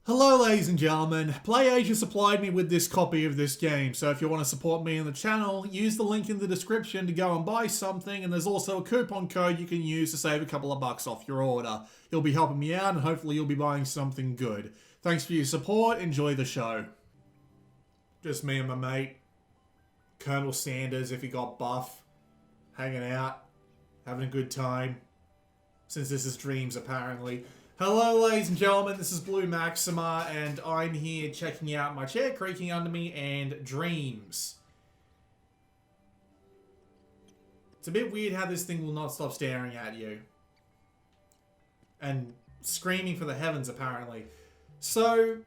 Hello ladies and gentlemen, PlayAsia supplied me with this copy of this game, so if you want to support me and the channel, use the link in the description to go and buy something, and there's also a coupon code you can use to save a couple of bucks off your order. You'll be helping me out and hopefully you'll be buying something good. Thanks for your support, enjoy the show. Just me and my mate, Colonel Sanders if he got buff, hanging out, having a good time, since this is Dreams apparently. Hello ladies and gentlemen, this is Blue Maxima and I'm here checking out my chair creaking under me and Dreams. It's a bit weird how this thing will not stop staring at you. And screaming for the heavens apparently. So,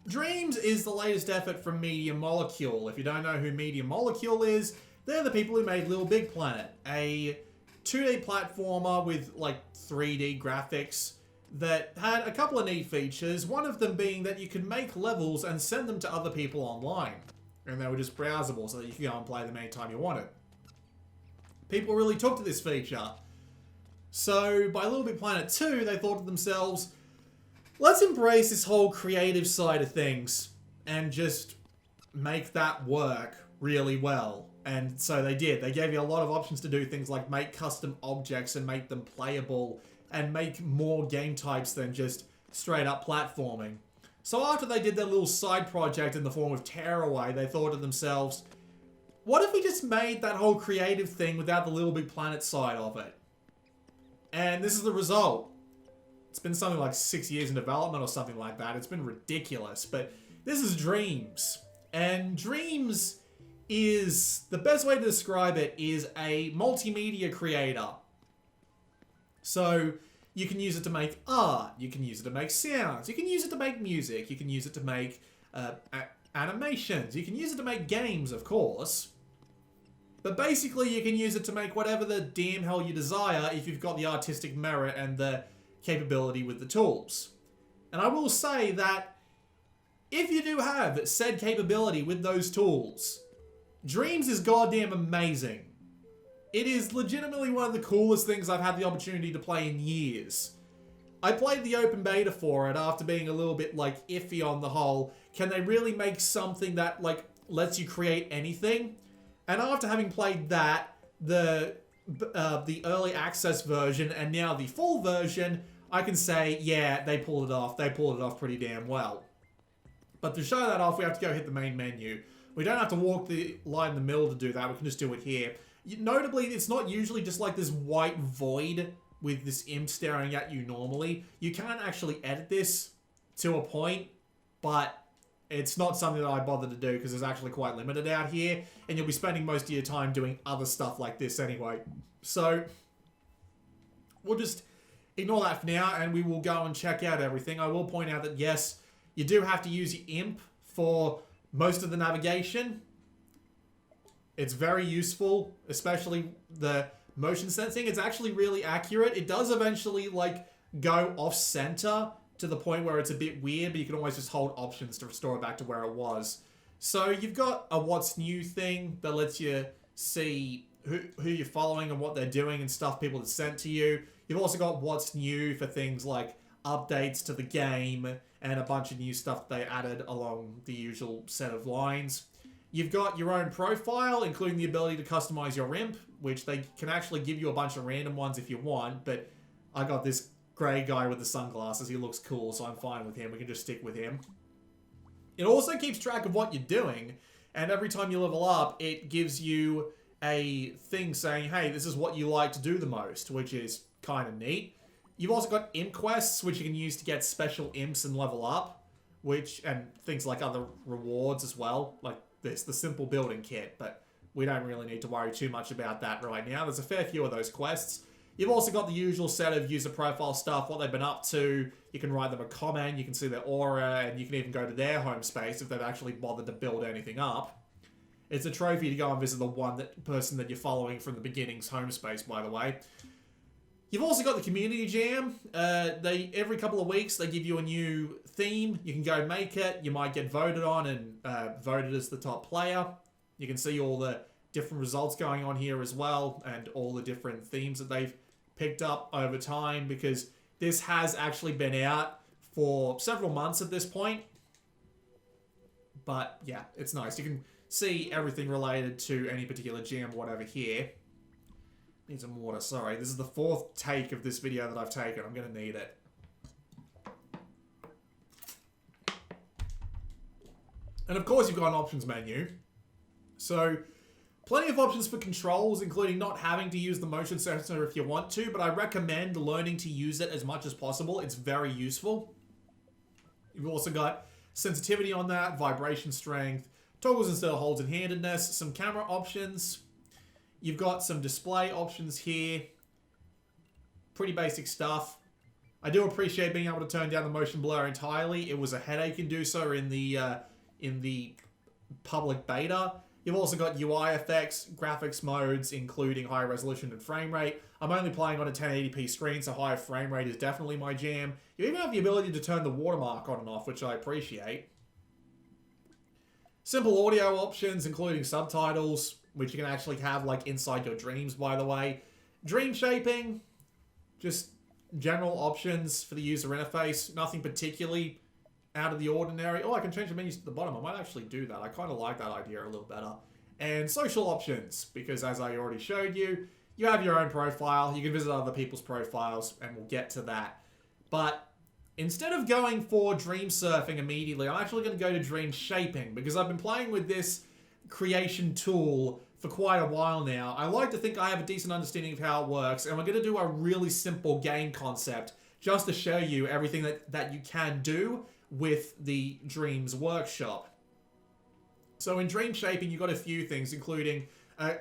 Dreams is the latest effort from Media Molecule. If you don't know who Media Molecule is, they're the people who made Little Big Planet. A 2D platformer with like 3D graphics that had a couple of neat features, one of them being that you could make levels and send them to other people online. And they were just browsable so that you could go and play them anytime you wanted. People really took to this feature. So by Little Big Planet 2, they thought to themselves, let's embrace this whole creative side of things and just make that work really well. And so they did. They gave you a lot of options to do things like make custom objects and make them playable and make more game types than just straight up platforming. So after they did their little side project in the form of Tearaway, they thought to themselves, what if we just made that whole creative thing without the Little Big Planet side of it? And this is the result. It's been something like 6 years in development or something like that. It's been ridiculous, but this is Dreams. And Dreams is, the best way to describe it is a multimedia creator. So you can use it to make art, you can use it to make sounds, you can use it to make music, you can use it to make animations, you can use it to make games, of course. But basically you can use it to make whatever the damn hell you desire if you've got the artistic merit and the capability with the tools. And I will say that if you do have said capability with those tools, Dreams is goddamn amazing. It is legitimately one of the coolest things I've had the opportunity to play in years. I played the open beta for it after being a little bit like iffy on the whole. Can they really make something that like lets you create anything? And after having played that, the early access version and now the full version, I can say, yeah, they pulled it off. They pulled it off pretty damn well. But to show that off, we have to go hit the main menu. We don't have to walk the line in the middle to do that. We can just do it here. Notably, it's not usually just like this white void with this imp staring at you normally. You can't actually edit this to a point, but it's not something that I bother to do because it's actually quite limited out here, and you'll be spending most of your time doing other stuff like this anyway. So, we'll just ignore that for now, and we will go and check out everything. I will point out that, yes, you do have to use your imp for most of the navigation. It's very useful, especially the motion sensing. It's actually really accurate. It does eventually like go off center to the point where it's a bit weird, but you can always just hold options to restore it back to where it was. So you've got a what's new thing that lets you see who you're following and what they're doing and stuff people have sent to you. You've also got what's new for things like updates to the game and a bunch of new stuff they added along the usual set of lines. You've got your own profile, including the ability to customize your imp, which they can actually give you a bunch of random ones if you want, but I got this grey guy with the sunglasses. He looks cool, so I'm fine with him. We can just stick with him. It also keeps track of what you're doing, and every time you level up, it gives you a thing saying, hey, this is what you like to do the most, which is kind of neat. You've also got imp quests, which you can use to get special imps and level up, and things like other rewards as well, like the simple building kit, but we don't really need to worry too much about that right now. There's a fair few of those quests. You've also got the usual set of user profile stuff, what they've been up to. You can write them a comment, you can see their aura, and you can even go to their home space if they've actually bothered to build anything up. It's a trophy to go and visit the person that you're following from the beginning's home space, by the way. You've also got the community jam. Every couple of weeks, they give you a new theme. You can go make it. You might get voted on and voted as the top player. You can see all the different results going on here as well, and all the different themes that they've picked up over time, because this has actually been out for several months at this point. But yeah, it's nice. You can see everything related to any particular gem or whatever here. Need some water, sorry. This is the 4th take of this video that I've taken. I'm going to need it. And of course you've got an options menu. So, plenty of options for controls, including not having to use the motion sensor if you want to, but I recommend learning to use it as much as possible. It's very useful. You've also got sensitivity on that, vibration strength, toggles instead of holds and handedness, some camera options. You've got some display options here. Pretty basic stuff. I do appreciate being able to turn down the motion blur entirely. It was a headache in do so in the public beta. You've also got UI effects, graphics modes, including high resolution and frame rate. I'm only playing on a 1080p screen, so higher frame rate is definitely my jam. You even have the ability to turn the watermark on and off, which I appreciate. Simple audio options, including subtitles, which you can actually have like inside your dreams, by the way. Dream shaping, just general options for the user interface. Nothing particularly out of the ordinary. Oh, I can change the menus to the bottom. I might actually do that. I kind of like that idea a little better. And social options, because as I already showed you, you have your own profile. You can visit other people's profiles, and we'll get to that. But instead of going for dream surfing immediately, I'm actually going to go to dream shaping, because I've been playing with this creation tool for quite a while now. I like to think I have a decent understanding of how it works, and we're going to do a really simple game concept just to show you everything that you can do with the Dreams Workshop. So in dream shaping, you've got a few things, including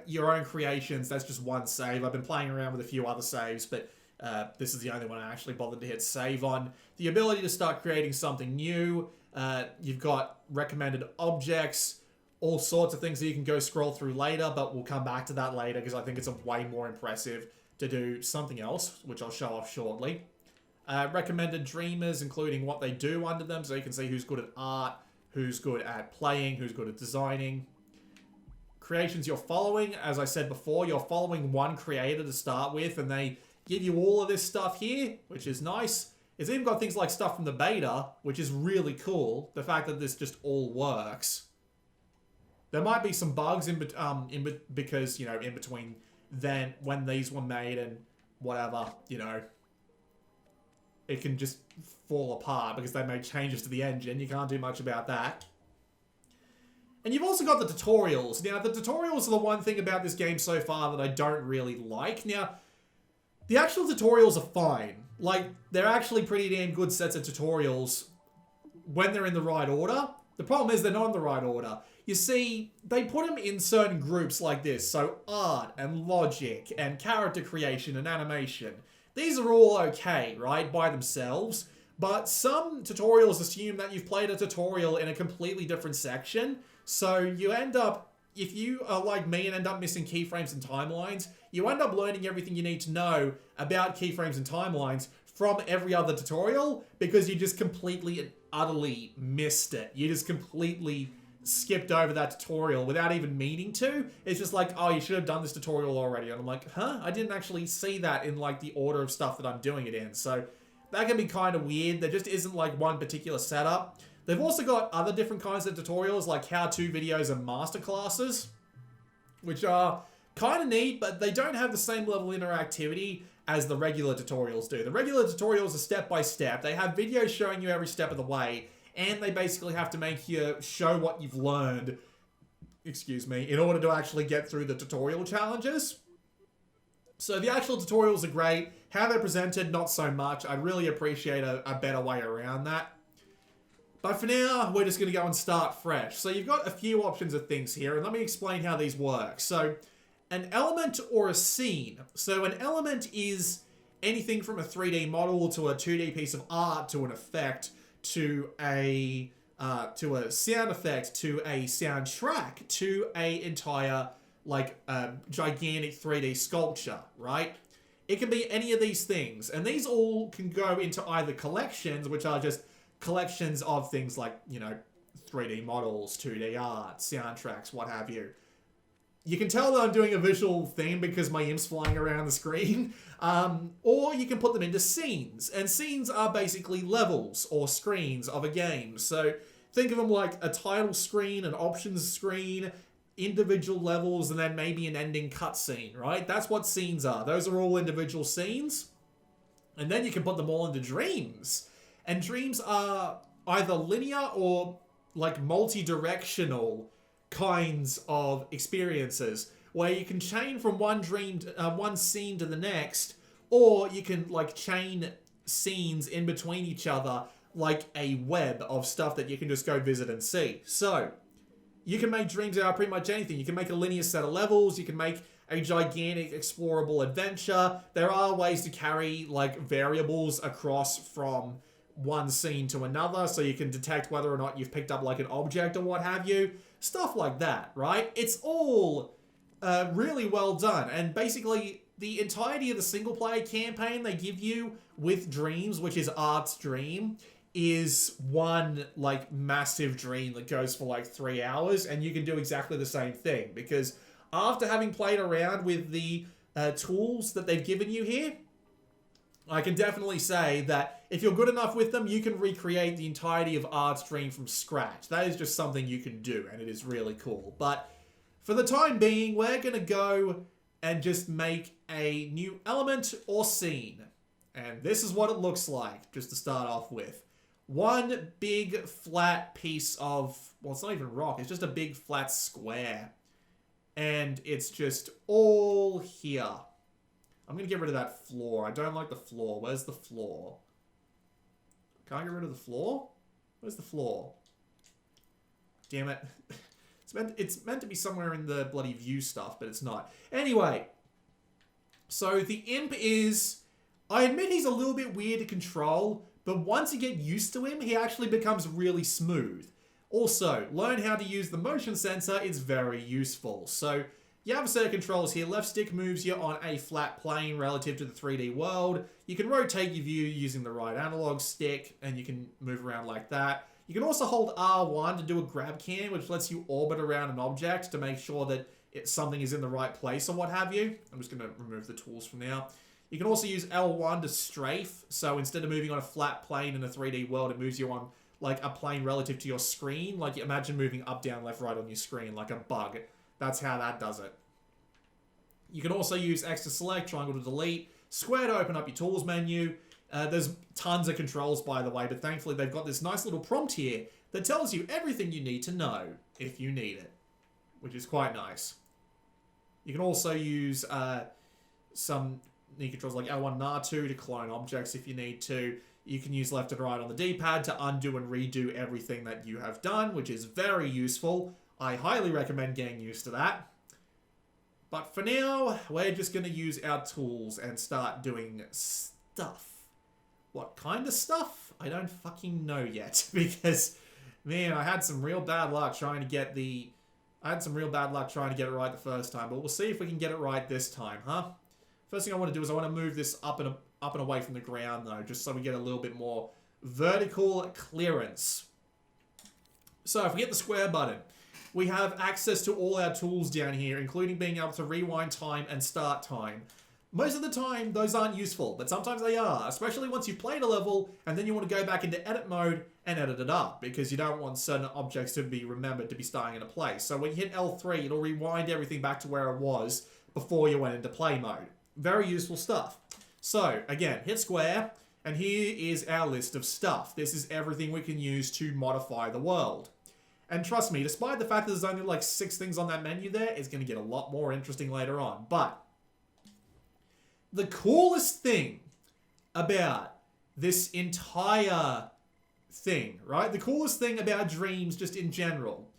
your own creations. That's just one save. I've been playing around with a few other saves, but this is the only one I actually bothered to hit save on. The ability to start creating something new. You've got recommended objects, all sorts of things that you can go scroll through later, but we'll come back to that later because I think it's way more impressive to do something else, which I'll show off shortly. Recommended dreamers, including what they do under them, so you can see who's good at art, who's good at playing, who's good at designing. Creations you're following, as I said before, you're following one creator to start with, and they give you all of this stuff here, which is nice. It's even got things like stuff from the beta, which is really cool. The fact that this just all works. There might be some bugs because, you know, in between then when these were made and whatever, you know, it can just fall apart because they made changes to the engine. You can't do much about that. And you've also got the tutorials. Now, the tutorials are the one thing about this game so far that I don't really like. Now, the actual tutorials are fine. Like, they're actually pretty damn good sets of tutorials when they're in the right order. The problem is they're not in the right order. You see, they put them in certain groups like this. So art and logic and character creation and animation. These are all okay, right, by themselves. But some tutorials assume that you've played a tutorial in a completely different section. So you end up, if you are like me and end up missing keyframes and timelines, you end up learning everything you need to know about keyframes and timelines from every other tutorial because you just completely and utterly missed it. You just completely skipped over that tutorial without even meaning to. It's just like, oh, you should have done this tutorial already. And I'm like, huh? I didn't actually see that in like the order of stuff that I'm doing it in. So that can be kind of weird. There just isn't like one particular setup. They've also got other different kinds of tutorials like how-to videos and masterclasses, which are kind of neat, but they don't have the same level of interactivity as the regular tutorials do. The regular tutorials are step-by-step. They have videos showing you every step of the way, and they basically have to make you show what you've learned, excuse me, in order to actually get through the tutorial challenges. So the actual tutorials are great. How they're presented, not so much. I'd really appreciate a better way around that. But for now, we're just going to go and start fresh. So you've got a few options of things here, and let me explain how these work. So an element or a scene. So an element is anything from a 3D model to a 2D piece of art to an effect to a sound effect to a soundtrack to a entire like gigantic 3D sculpture, right? It can be any of these things, and these all can go into either collections, which are just collections of things like, you know, 3D models, 2D art, soundtracks, what have you. You can tell that I'm doing a visual theme because my imp's flying around the screen. Or you can put them into scenes. And scenes are basically levels or screens of a game. So think of them like a title screen, an options screen, individual levels, and then maybe an ending cutscene, right? That's what scenes are. Those are all individual scenes. And then you can put them all into dreams. And dreams are either linear or like multi-directional kinds of experiences where you can chain from one dream, one scene to the next, or you can like chain scenes in between each other like a web of stuff that you can just go visit and see. So you can make dreams out of pretty much anything. You can make a linear set of levels. You can make a gigantic explorable adventure. There are ways to carry like variables across from one scene to another so you can detect whether or not you've picked up like an object or what have you. Stuff like that, right? It's all really well done. And basically the entirety of the single player campaign they give you with Dreams, which is Art's Dream, is one like massive dream that goes for like 3 hours, and you can do exactly the same thing because after having played around with the tools that they've given you here, I can definitely say that if you're good enough with them, you can recreate the entirety of Art's Dream from scratch. That is just something you can do, and it is really cool. But for the time being, we're going to go and just make a new element or scene. And this is what it looks like, just to start off with. One big flat piece of, well, it's not even rock, it's just a big flat square. And it's just all here. I'm going to get rid of that floor. I don't like the floor. Where's the floor? Can I get rid of the floor? Where's the floor? Damn it. It's meant to be somewhere in the bloody view stuff, but it's not. Anyway. So the imp is... I admit he's a little bit weird to control, but once you get used to him, he actually becomes really smooth. Also, learn how to use the motion sensor. It's very useful. So... you have a set of controls here. Left stick moves you on a flat plane relative to the 3D world. You can rotate your view using the right analog stick, and you can move around like that. You can also hold R1 to do a grab can, which lets you orbit around an object to make sure that something is in the right place or what have you. I'm just going to remove the tools from now. You can also use L1 to strafe. So instead of moving on a flat plane in a 3D world, it moves you on like a plane relative to your screen. Like imagine moving up, down, left, right on your screen like a bug. That's how that does it. You can also use X to select, triangle to delete, square to open up your tools menu. There's tons of controls, by the way, but thankfully they've got this nice little prompt here that tells you everything you need to know if you need it, which is quite nice. You can also use some new controls like L1 and R2 to clone objects if you need to. You can use left and right on the D-pad to undo and redo everything that you have done, which is very useful. I highly recommend getting used to that. But for now, we're just going to use our tools and start doing stuff. What kind of stuff? I don't fucking know yet. Because, man, I had some real bad luck trying to get it right the first time. But we'll see if we can get it right this time, huh? First thing I want to do is I want to move this up and away from the ground, though. Just so we get a little bit more vertical clearance. So, if we hit the square button... we have access to all our tools down here, including being able to rewind time and start time. Most of the time, those aren't useful, but sometimes they are, especially once you've played a level and then you want to go back into edit mode and edit it up, because you don't want certain objects to be remembered to be starting in a place. So when you hit L3, it'll rewind everything back to where it was before you went into play mode. Very useful stuff. So, again, hit square, and here is our list of stuff. This is everything we can use to modify the world. And trust me, despite the fact that there's only like 6 things on that menu there, it's going to get a lot more interesting later on. But the coolest thing about this entire thing, right? The coolest thing about Dreams just in general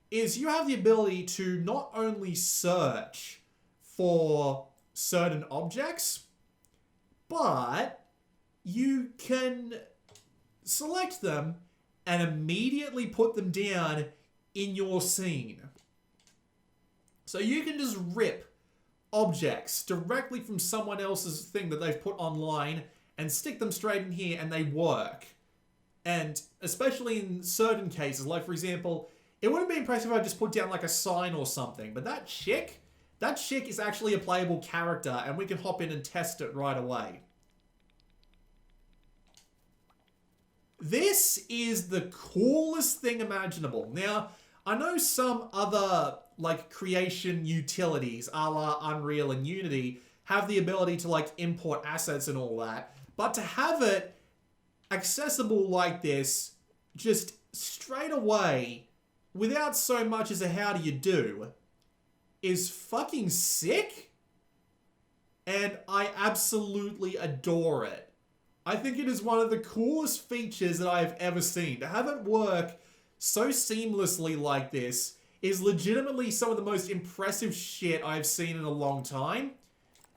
is you have the ability to not only search for certain objects, but you can select them and immediately put them down in your scene. So you can just rip objects directly from someone else's thing that they've put online and stick them straight in here, and they work. And especially in certain cases, like for example, it wouldn't be impressive if I just put down like a sign or something, but that chick that chick is actually a playable character, and we can hop in and test it right away. This is the coolest thing imaginable. Now, I know some other, like, creation utilities, a la Unreal and Unity, have the ability to, like, import assets and all that. But to have it accessible like this, just straight away, without so much as a how do you do, is fucking sick. And I absolutely adore it. I think it is one of the coolest features that I have ever seen. To have it work so seamlessly like this is legitimately some of the most impressive shit I've seen in a long time.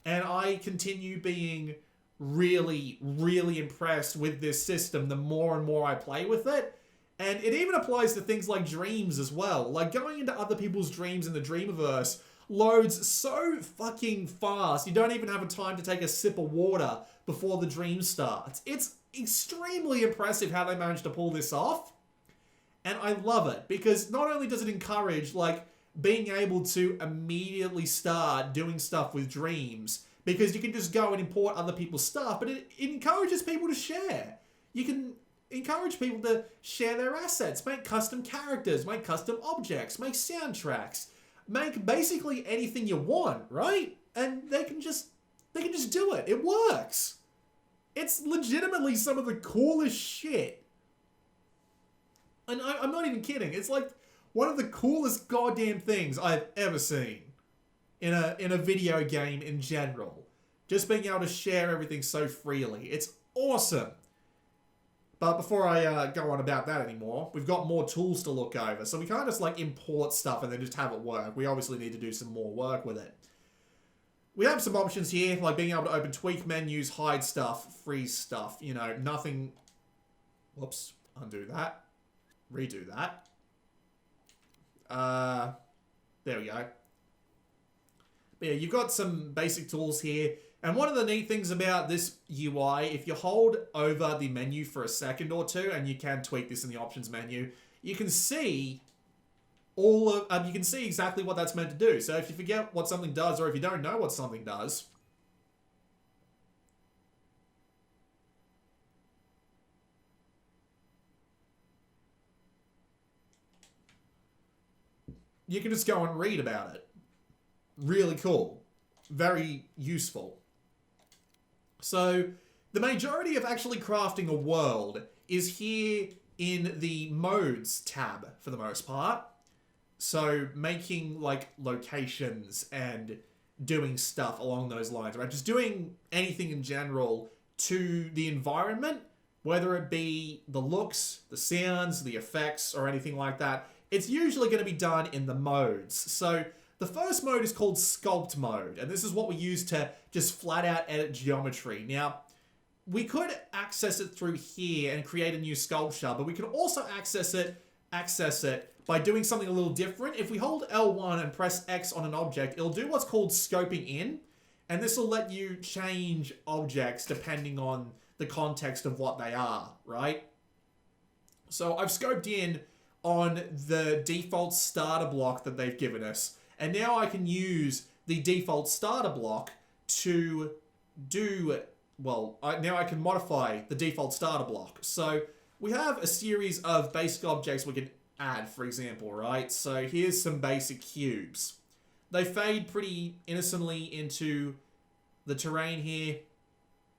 And I continue being really, really impressed with this system the more and more I play with it. And it even applies to things like dreams as well. Like, going into other people's dreams in the Dreamiverse loads so fucking fast. You don't even have a time to take a sip of water before the dream starts. It's extremely impressive how they managed to pull this off. And I love it, because not only does it encourage, like, being able to immediately start doing stuff with dreams, because you can just go and import other people's stuff, but it encourages people to share. You can encourage people to share their assets, make custom characters, make custom objects, make soundtracks, make basically anything you want, right? And they can just do it. It works. It's legitimately some of the coolest shit. And I'm not even kidding. It's like one of the coolest goddamn things I've ever seen in a video game in general. Just being able to share everything so freely. It's awesome. But before I go on about that anymore, we've got more tools to look over. So we can't just like import stuff and then just have it work. We obviously need to do some more work with it. We have some options here, like being able to open tweak menus, hide stuff, freeze stuff. You know, nothing... Whoops. Undo that. Redo that. There we go. But yeah, you've got some basic tools here. And one of the neat things about this UI, if you hold over the menu for a second or two, and you can tweak this in the options menu, you can see all of, you can see exactly what that's meant to do. So if you forget what something does, or if you don't know what something does, you can just go and read about it. Really cool. Very useful. So, the majority of actually crafting a world is here in the modes tab, for the most part. So, making, like, locations and doing stuff along those lines, right? Just doing anything in general to the environment, whether it be the looks, the sounds, the effects, or anything like that. It's usually going to be done in the modes. So, the first mode is called Sculpt mode, and this is what we use to just flat out edit geometry. Now, we could access it through here and create a new sculpture, but we can also access it by doing something a little different. If we hold L1 and press X on an object, it'll do what's called scoping in, and this will let you change objects depending on the context of what they are, right? So I've scoped in on the default starter block that they've given us. And now I can use the default starter block to do, well, now I can modify the default starter block. So we have a series of basic objects we can add, for example, right? So here's some basic cubes. They fade pretty innocently into the terrain here.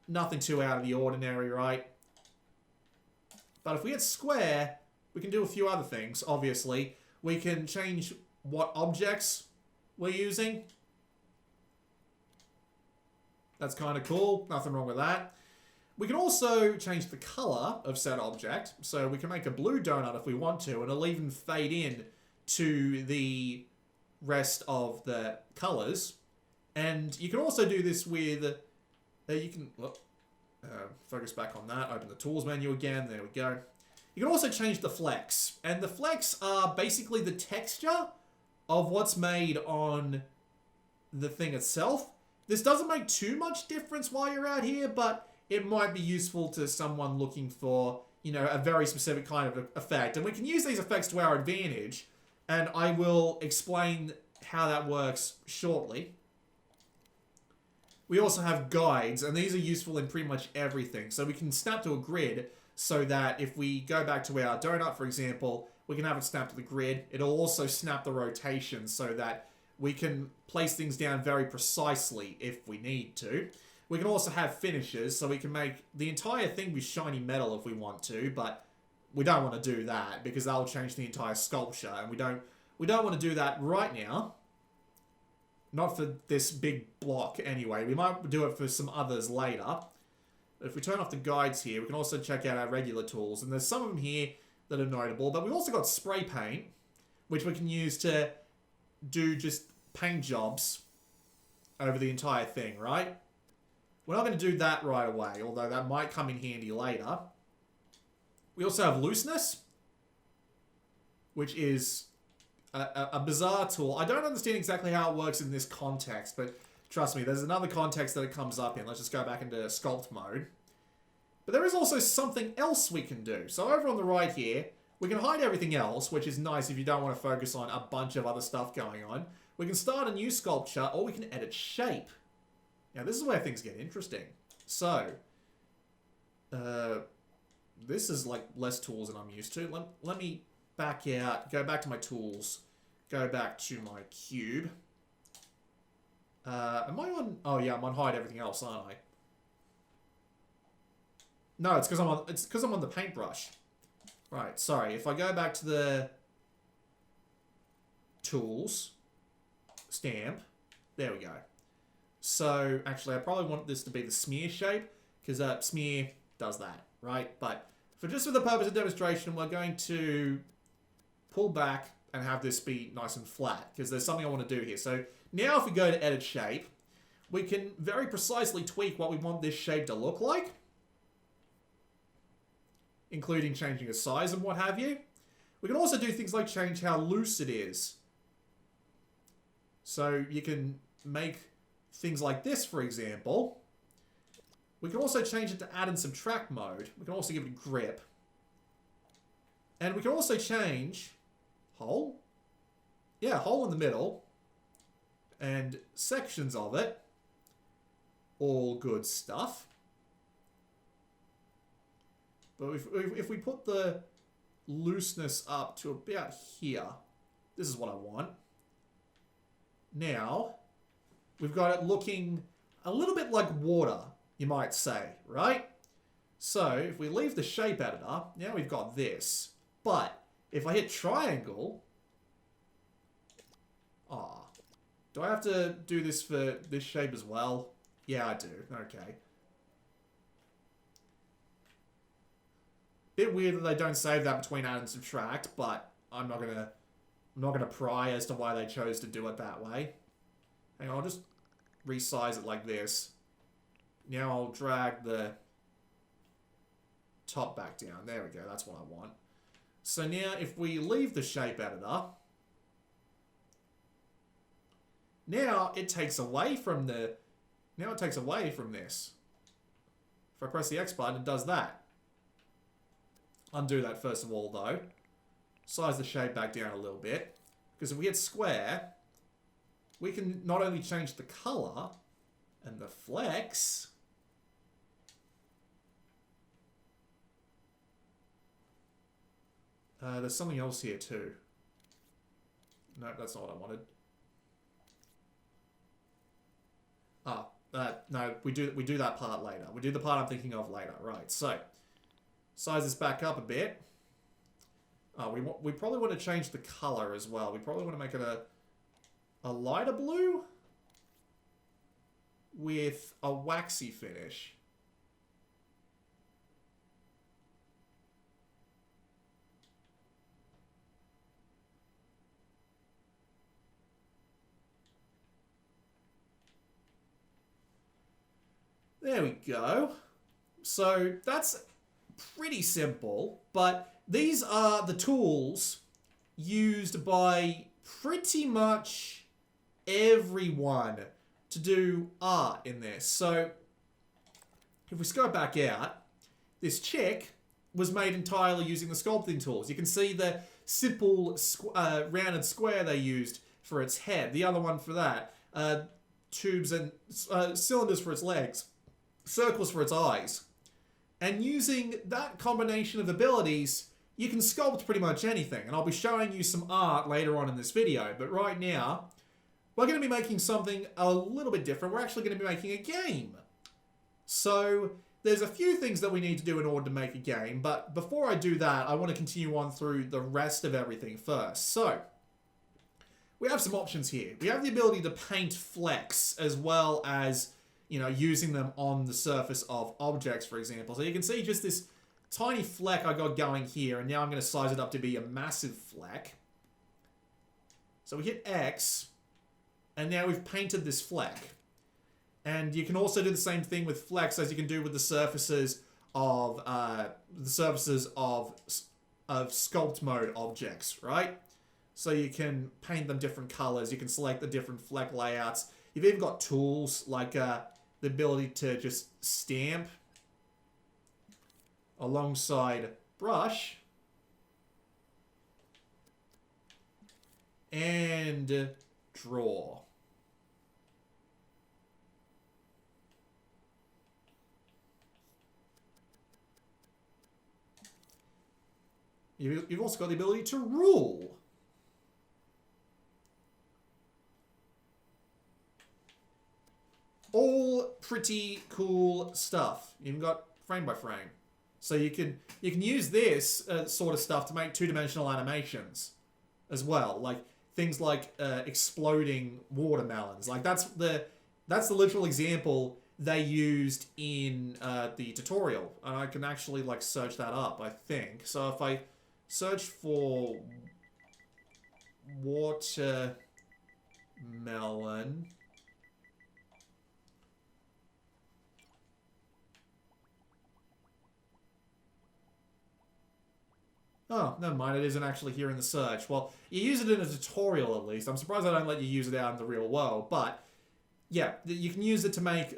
Nothing too out of the ordinary, right? But if we hit square, we can do a few other things, obviously. We can change what objects we're using. That's kind of cool. Nothing wrong with that. We can also change the color of said object. So we can make a blue donut if we want to, and it'll even fade in to the rest of the colors. And you can also do this with, you can, focus back on that, open the tools menu again, there we go. You can also change the flex, and the flex are basically the texture of what's made on the thing itself. This doesn't make too much difference while you're out here, but it might be useful to someone looking for, you know, a very specific kind of effect. And we can use these effects to our advantage, and I will explain how that works shortly. We also have guides, and these are useful in pretty much everything. So we can snap to a grid so that if we go back to our donut, for example, we can have it snap to the grid. It'll also snap the rotation so that we can place things down very precisely if we need to. We can also have finishes, so we can make the entire thing with shiny metal if we want to, but we don't want to do that because that'll change the entire sculpture, and we don't want to do that right now. Not for this big block anyway. We might do it for some others later. If we turn off the guides here, we can also check out our regular tools. And there's some of them here that are notable. But we've also got spray paint, which we can use to do just paint jobs over the entire thing, right? We're not going to do that right away, although that might come in handy later. We also have looseness, which is a bizarre tool. I don't understand exactly how it works in this context, but trust me, there's another context that it comes up in. Let's just go back into sculpt mode. But there is also something else we can do. So over on the right here, we can hide everything else, which is nice if you don't want to focus on a bunch of other stuff going on. We can start a new sculpture, or we can edit shape. Now this is where things get interesting. So, this is like less tools than I'm used to. Let me back out, go back to my tools, go back to my cube. Am I on? Oh yeah, I'm on hide everything else, aren't I? No, it's because I'm on the paintbrush. Right, sorry. If I go back to the tools, stamp, there we go. So actually, I probably want this to be the smear shape because smear does that, right? But for just for the purpose of demonstration, we're going to pull back and have this be nice and flat because there's something I want to do here. So now if we go to edit shape, we can very precisely tweak what we want this shape to look like, including changing the size and what have you. We can also do things like change how loose it is. So you can make things like this, for example. We can also change it to add and subtract mode. We can also give it a grip. And we can also change hole. Yeah, hole in the middle. And sections of it. All good stuff. But if we put the looseness up to about here, this is what I want. Now, we've got it looking a little bit like water, you might say, right? So, if we leave the shape editor, now we've got this. But, if I hit triangle... do I have to do this for this shape as well? Yeah, I do. Okay. Bit weird that they don't save that between add and subtract, but I'm not gonna pry as to why they chose to do it that way. Hang on, I'll just resize it like this. Now I'll drag the top back down. There we go, that's what I want. So now if we leave the shape editor, now it takes away from the, this. If I press the X button, it does that. Undo that first of all though. Size the shape back down a little bit. Because if we hit square, we can not only change the color and the flex, there's something else here too. No, that's not what I wanted. No, we do that part later. We do the part I'm thinking of later. Right, so size this back up a bit. We probably want to change the color as well. We probably want to make it a lighter blue with a waxy finish. There we go. So that's pretty simple, but these are the tools used by pretty much everyone to do art in this. So if we go back out, this chick was made entirely using the sculpting tools. You can see the simple rounded square they used for its head. The other one for that. Tubes and cylinders for its legs. Circles for its eyes. And using that combination of abilities, you can sculpt pretty much anything. And I'll be showing you some art later on in this video. But right now, we're going to be making something a little bit different. We're actually going to be making a game. So there's a few things that we need to do in order to make a game. But before I do that, I want to continue on through the rest of everything first. So we have some options here. We have the ability to paint flecks as well as, you know, using them on the surface of objects, for example. So you can see just this tiny fleck I got going here, and now I'm going to size it up to be a massive fleck. So we hit X, and now we've painted this fleck. And you can also do the same thing with flecks as you can do with the surfaces of sculpt mode objects, right? So you can paint them different colors. You can select the different fleck layouts. You've even got tools like the ability to just stamp alongside brush and draw. You've also got the ability to rule. All pretty cool stuff. You've got frame by frame. So you can use this sort of stuff to make two-dimensional animations as well. Like things like exploding watermelons. Like that's the literal example they used in the tutorial. And I can actually like search that up, I think. So if I search for watermelon. Oh, never mind. It isn't actually here in the search. Well, you use it in a tutorial at least. I'm surprised I don't let you use it out in the real world. But, yeah, you can use it to make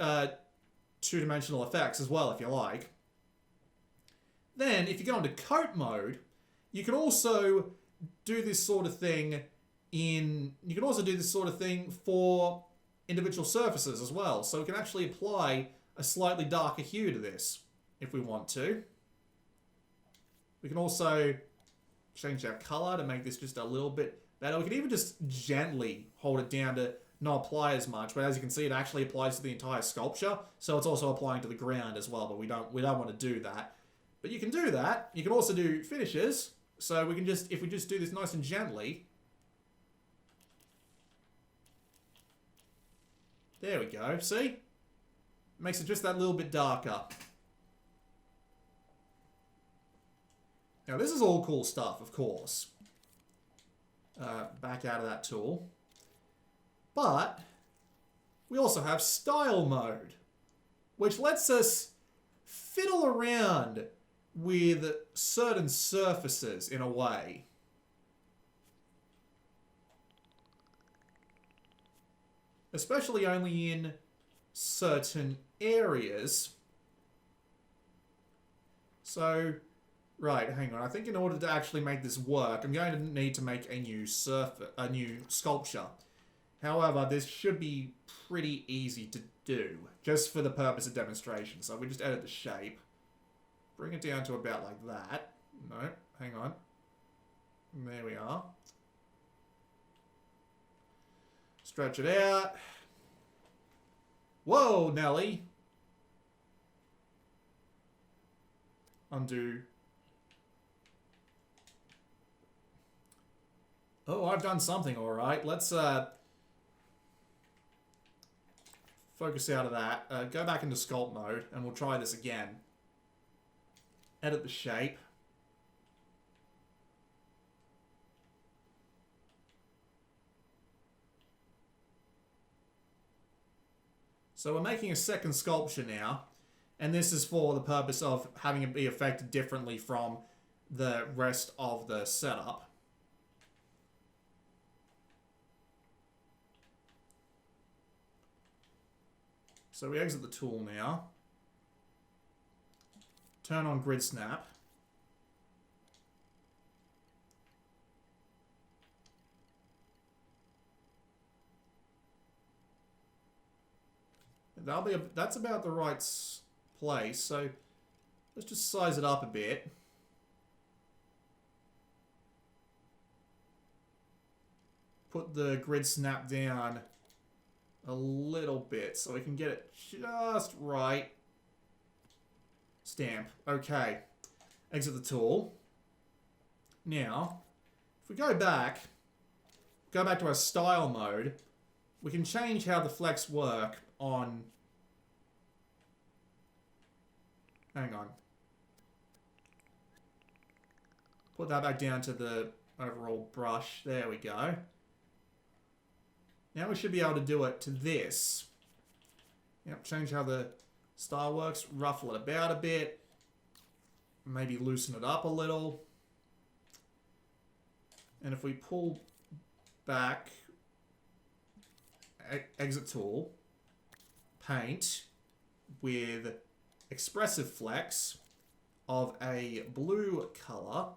two-dimensional effects as well if you like. Then, if you go into coat mode, you can also do this sort of thing for individual surfaces as well. So we can actually apply a slightly darker hue to this if we want to. We can also change our color to make this just a little bit better. We can even just gently hold it down to not apply as much, but as you can see, it actually applies to the entire sculpture, so it's also applying to the ground as well, but we don't want to do that. But you can do that. You can also do finishes, so we can just, if we just do this nice and gently, there we go, see? Makes it just that little bit darker. Now, this is all cool stuff, of course. Back out of that tool. But we also have style mode, which lets us fiddle around with certain surfaces in a way. Especially only in certain areas. So, right, hang on. I think in order to actually make this work, I'm going to need to make a new sculpture. However, this should be pretty easy to do, just for the purpose of demonstration. So we just edit the shape, bring it down to about like that. No, hang on. There we are. Stretch it out. Whoa, Nelly. Undo. Oh, I've done something all right. Let's focus out of that. Go back into sculpt mode, and we'll try this again. Edit the shape. So we're making a second sculpture now, and this is for the purpose of having it be affected differently from the rest of the setup. So we exit the tool now. Turn on grid snap. that's about the right place. So let's just size it up a bit. Put the grid snap down a little bit so we can get it just right. Stamp. Okay. Exit the tool. Now, if we go back to our style mode, we can change how the flecks work on... Hang on. Put that back down to the overall brush. There we go. Now we should be able to do it to this. Yep, change how the style works. Ruffle it about a bit. Maybe loosen it up a little. And if we pull back, exit tool, paint with expressive flecks of a blue color.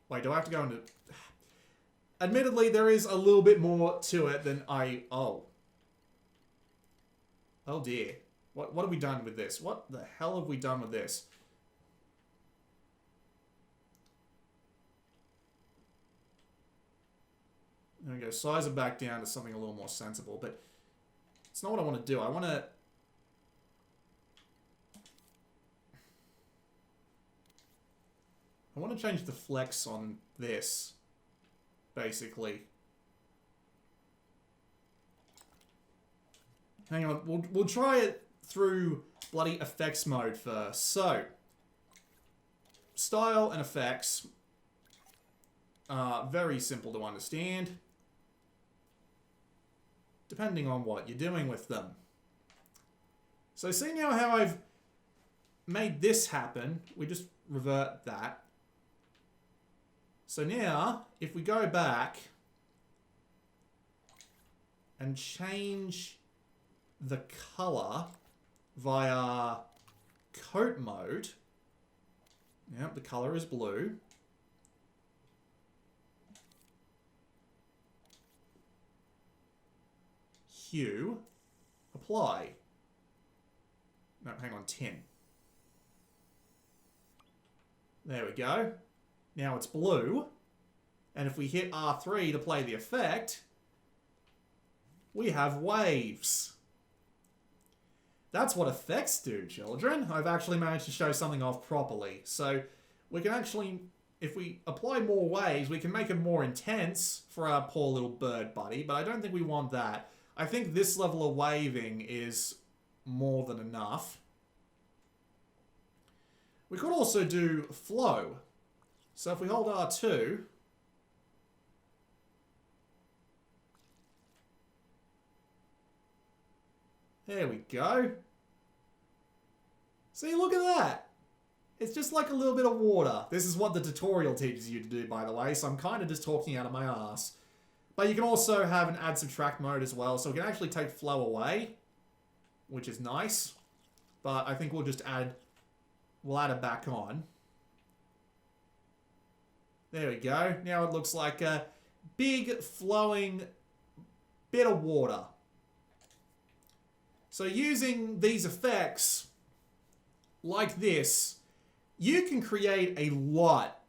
Wait, do I have to go into... Admittedly, there is a little bit more to it than I... Oh. Oh dear. What have we done with this? What the hell have we done with this? There we go. Size it back down to something a little more sensible, but it's not what I want to do. I want to change the flex on this, basically. Hang on, we'll try it through bloody effects mode first. So, style and effects are very simple to understand, depending on what you're doing with them. So see now how I've made this happen? We just revert that. So now, if we go back and change the color via coat mode, yep, the color is blue. Hue, apply. No, hang on, 10. There we go. Now it's blue. And if we hit R3 to play the effect, we have waves. That's what effects do, children. I've actually managed to show something off properly. So we can actually, if we apply more waves, we can make it more intense for our poor little bird buddy, but I don't think we want that. I think this level of waving is more than enough. We could also do flow. So if we hold R2, there we go. See, look at that. It's just like a little bit of water. This is what the tutorial teaches you to do, by the way, so I'm kind of just talking out of my ass. But you can also have an add subtract mode as well, so we can actually take flow away, which is nice. But I think we'll just add, we'll add it back on. There we go. Now it looks like a big flowing bit of water. So using these effects like this, you can create a lot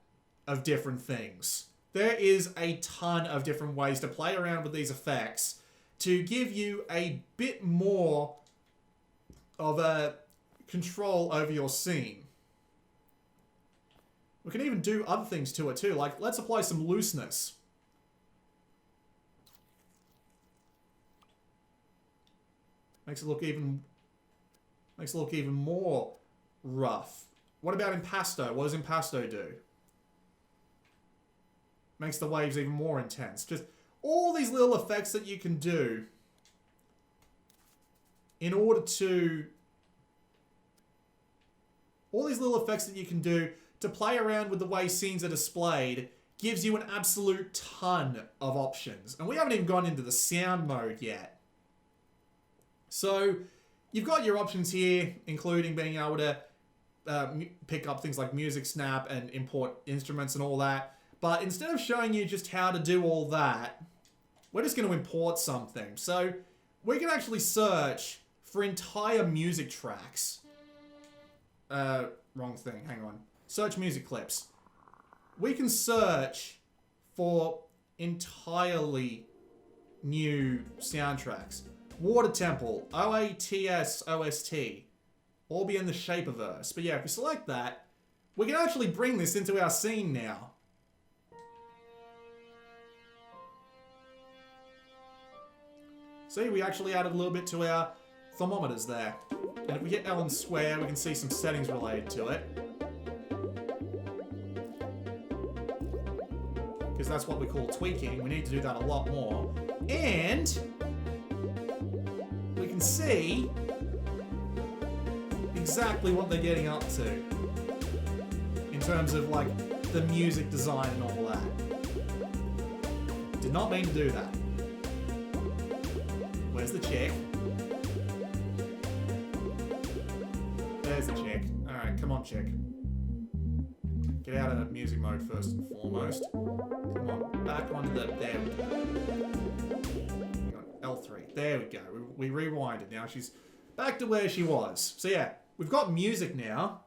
of different things. There is a ton of different ways to play around with these effects to give you a bit more of a control over your scene. We can even do other things to it too, like let's apply some looseness. Makes it look even more rough. What about impasto? What does impasto do? Makes the waves even more intense. Just all these little effects that you can do in order to... All these little effects that you can do to play around with the way scenes are displayed gives you an absolute ton of options. And we haven't even gone into the sound mode yet. So you've got your options here, including being able to pick up things like music snap and import instruments and all that. But instead of showing you just how to do all that, we're just going to import something. So we can actually search for entire music tracks. Wrong thing, hang on. Search music clips. We can search for entirely new soundtracks. Water Temple, OATS OST, all be in the Shaperverse. But yeah, if we select that, we can actually bring this into our scene now. See, we actually added a little bit to our thermometers there. And if we hit L and square, we can see some settings related to it. Because that's what we call tweaking. We need to do that a lot more. And we can see exactly what they're getting up to in terms of like the music design and all that. Did not mean to do that. Where's the chick? There's the chick. Alright, come on, chick. Get out of music mode first and foremost. Come on, back onto the... There we go. Hang on, L3. There we go. We rewinded now. She's back to where she was. So yeah, we've got music now.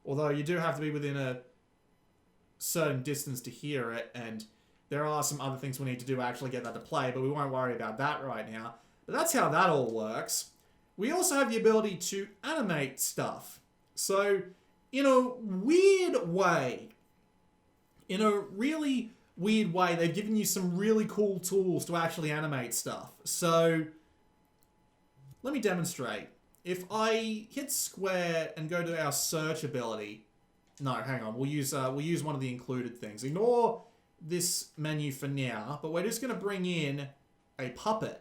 Although you do have to be within a certain distance to hear it, and there are some other things we need to do to actually get that to play, but we won't worry about that right now. But that's how that all works. We also have the ability to animate stuff. So, in a weird way, in a really weird way, they've given you some really cool tools to actually animate stuff. So, let me demonstrate. If I hit square and go to our search ability, no, hang on, we'll use one of the included things. Ignore this menu for now, but we're just going to bring in a puppet.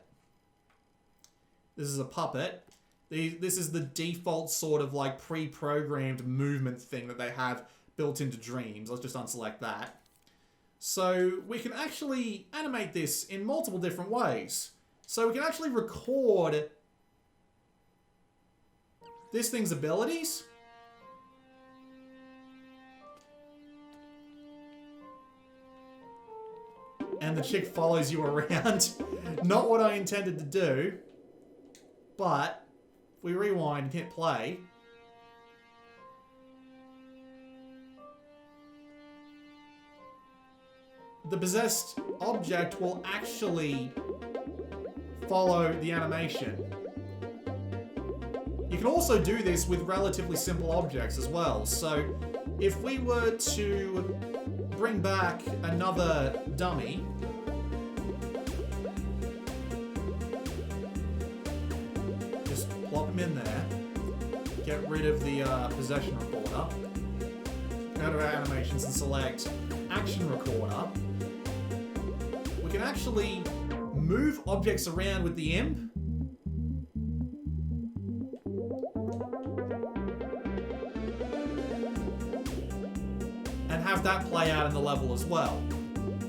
This is a puppet. This is the default sort of like pre-programmed movement thing that they have built into Dreams. Let's just unselect that. So we can actually animate this in multiple different ways. So we can actually record this thing's abilities. And the chick follows you around. Not what I intended to do. But if we rewind and hit play, the possessed object will actually follow the animation. You can also do this with relatively simple objects as well. So if we were to bring back another dummy, just plop him in there, get rid of the possession recorder, go to our animations and select action recorder. We can actually move objects around with the imp. And have that play out in the level as well.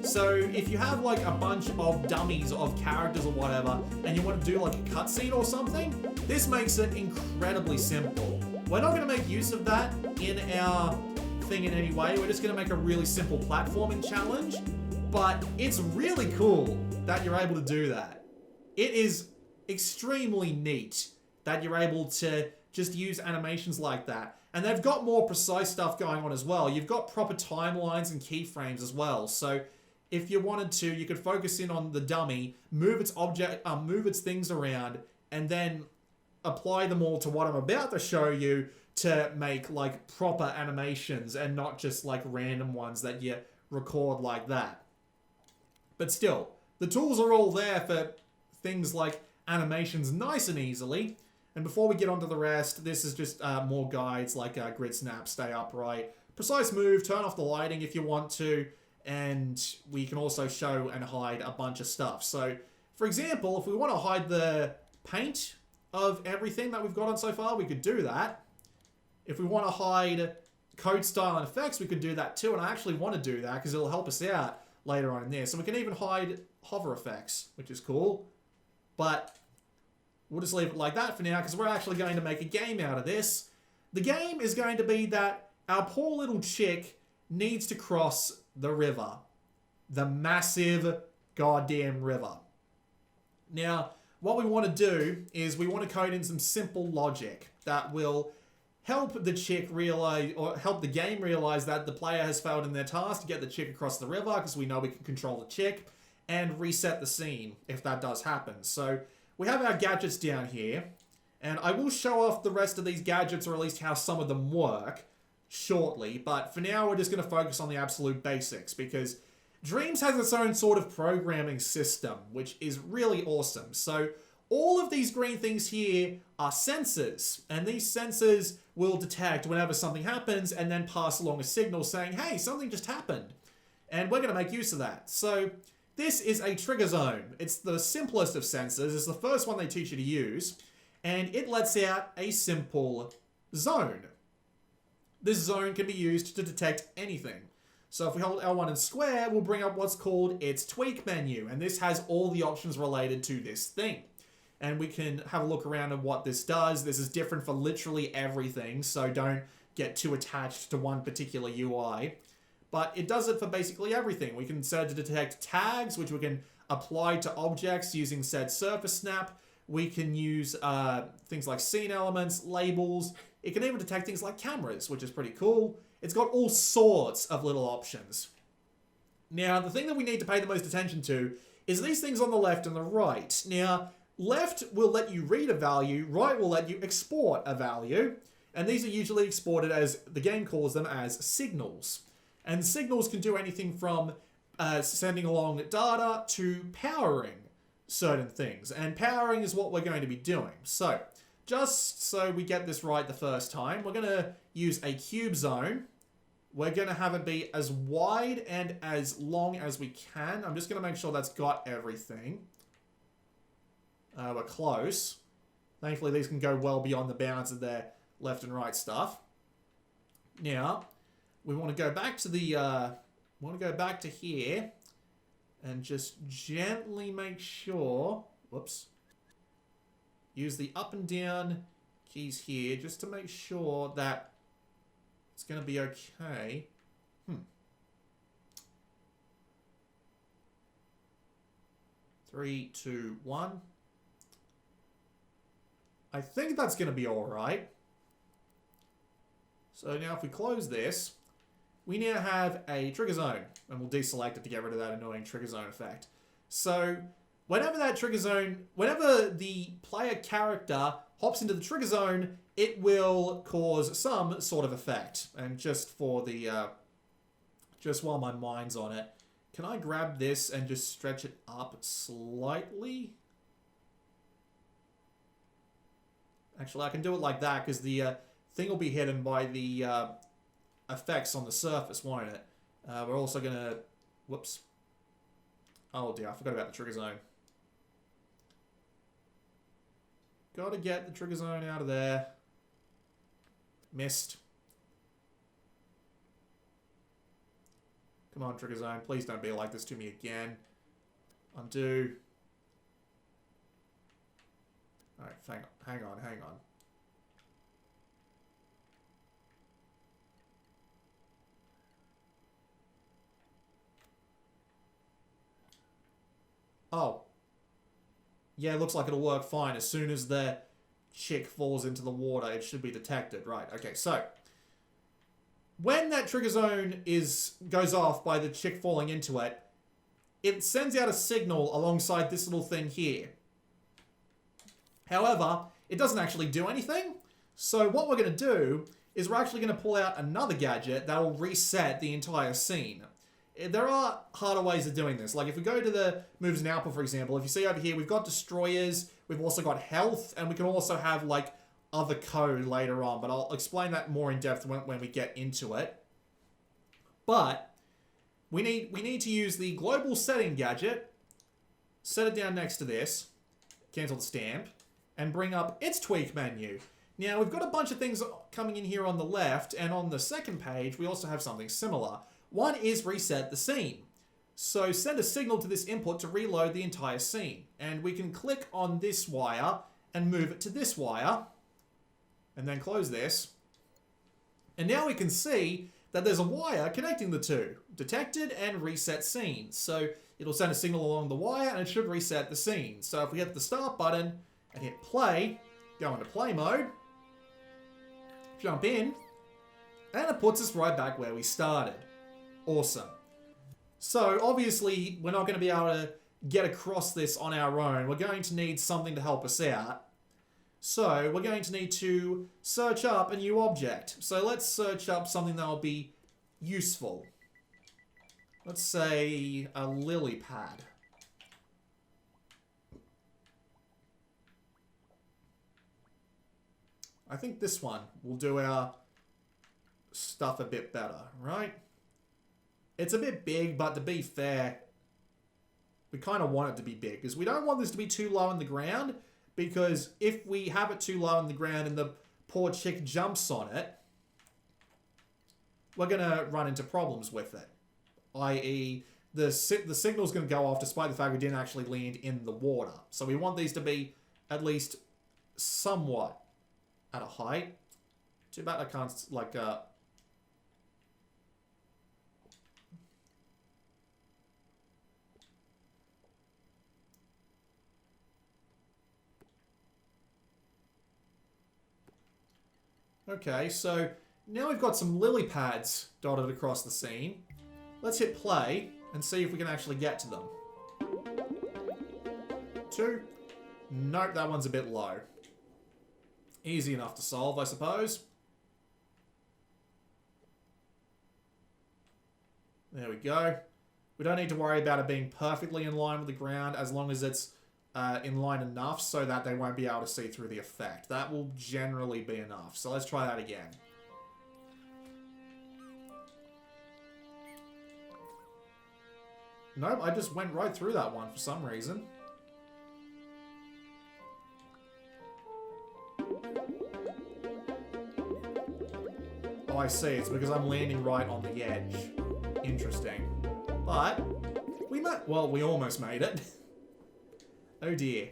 So if you have like a bunch of dummies of characters or whatever, and you want to do like a cutscene or something, this makes it incredibly simple. We're not going to make use of that in our thing in any way. We're just going to make a really simple platforming challenge, but it's really cool that you're able to do that. It is extremely neat that you're able to just use animations like that. And they've got more precise stuff going on as well. You've got proper timelines and keyframes as well. So if you wanted to, you could focus in on the dummy, move its things around, and then apply them all to what I'm about to show you to make like proper animations and not just like random ones that you record like that. But still, the tools are all there for things like animations nice and easily. And before we get onto the rest, this is just more guides like grid snap, stay upright, precise move, turn off the lighting if you want to, and we can also show and hide a bunch of stuff. So, for example, if we want to hide the paint of everything that we've got on so far, we could do that. If we want to hide code style and effects, we could do that too, and I actually want to do that because it'll help us out later on in there. So we can even hide hover effects, which is cool, but we'll just leave it like that for now because we're actually going to make a game out of this. The game is going to be that our poor little chick needs to cross the river. The massive goddamn river. Now, what we want to do is we want to code in some simple logic that will help the chick realize, or help the game realize that the player has failed in their task to get the chick across the river, because we know we can control the chick, and reset the scene if that does happen. So we have our gadgets down here, and I will show off the rest of these gadgets, or at least how some of them work, shortly, but for now we're just going to focus on the absolute basics, because Dreams has its own sort of programming system, which is really awesome. So all of these green things here are sensors, and these sensors will detect whenever something happens and then pass along a signal saying, hey, something just happened. And we're going to make use of that. So this is a trigger zone. It's the simplest of sensors. It's the first one they teach you to use, and it lets out a simple zone. This zone can be used to detect anything. So if we hold L1 and square, we'll bring up what's called its tweak menu, and this has all the options related to this thing. And we can have a look around at what this does. This is different for literally everything, so don't get too attached to one particular UI. But it does it for basically everything. We can set it to detect tags, which we can apply to objects using said surface snap. We can use things like scene elements, labels. It can even detect things like cameras, which is pretty cool. It's got all sorts of little options. Now, the thing that we need to pay the most attention to is these things on the left and the right. Now, left will let you read a value, right will let you export a value, and these are usually exported as, the game calls them, as signals. And signals can do anything from sending along data to powering certain things, and powering is what we're going to be doing. So, just so we get this right the first time, we're going to use a cube zone. We're going to have it be as wide and as long as we can. I'm just going to make sure that's got everything. We're close. Thankfully, these can go well beyond the bounds of their left and right stuff. Now, we want to go back to the, here and just gently make sure, whoops, use the up and down keys here just to make sure that it's going to be okay. 3, 2, 1. I think that's going to be all right. So now if we close this, we now have a trigger zone, and we'll deselect it to get rid of that annoying trigger zone effect. So whenever the player character hops into the trigger zone, it will cause some sort of effect. And just for the, just while my mind's on it, can I grab this and just stretch it up slightly? Actually, I can do it like that because the thing will be hidden by the effects on the surface, won't it? We're also going to... Whoops. Oh dear, I forgot about the trigger zone. Got to get the trigger zone out of there. Missed. Come on, trigger zone. Please don't be like this to me again. Undo. Alright, hang on. Oh. Yeah, it looks like it'll work fine. As soon as the chick falls into the water, it should be detected. Right, okay, so when that trigger zone goes off by the chick falling into it, it sends out a signal alongside this little thing here. However, it doesn't actually do anything. So what we're going to do is we're actually going to pull out another gadget that will reset the entire scene. There are harder ways of doing this. Like if we go to the moves and output, for example, if you see over here, we've got destroyers, we've also got health, and we can also have like other code later on, but I'll explain that more in depth when we get into it. But we need to use the global setting gadget, set it down next to this, cancel the stamp, and bring up its tweak menu. Now we've got a bunch of things coming in here on the left, and on the second page we also have something similar. One is reset the scene. So send a signal to this input to reload the entire scene. And we can click on this wire and move it to this wire. And then close this. And now we can see that there's a wire connecting the two. Detected and reset scene. So it'll send a signal along the wire and it should reset the scene. So if we hit the start button and hit play, go into play mode, jump in, and it puts us right back where we started. Awesome. So obviously we're not going to be able to get across this on our own. We're going to need something to help us out. So we're going to need to search up a new object. So let's search up something that will be useful. Let's say a lily pad. I think this one will do our stuff a bit better, right? It's a bit big, but to be fair, we kind of want it to be big because we don't want this to be too low in the ground, because if we have it too low in the ground and the poor chick jumps on it, we're going to run into problems with it. I.e., the signal's going to go off despite the fact we didn't actually land in the water. So we want these to be at least somewhat at a height. Too bad I can't, like, Okay, so now we've got some lily pads dotted across the scene. Let's hit play and see if we can actually get to them. 2. Nope, that one's a bit low. Easy enough to solve, I suppose. There we go. We don't need to worry about it being perfectly in line with the ground as long as it's in line enough so that they won't be able to see through the effect. That will generally be enough. So let's try that again. Nope, I just went right through that one for some reason. Oh, I see. It's because I'm landing right on the edge. Interesting. But we we almost made it. Oh dear.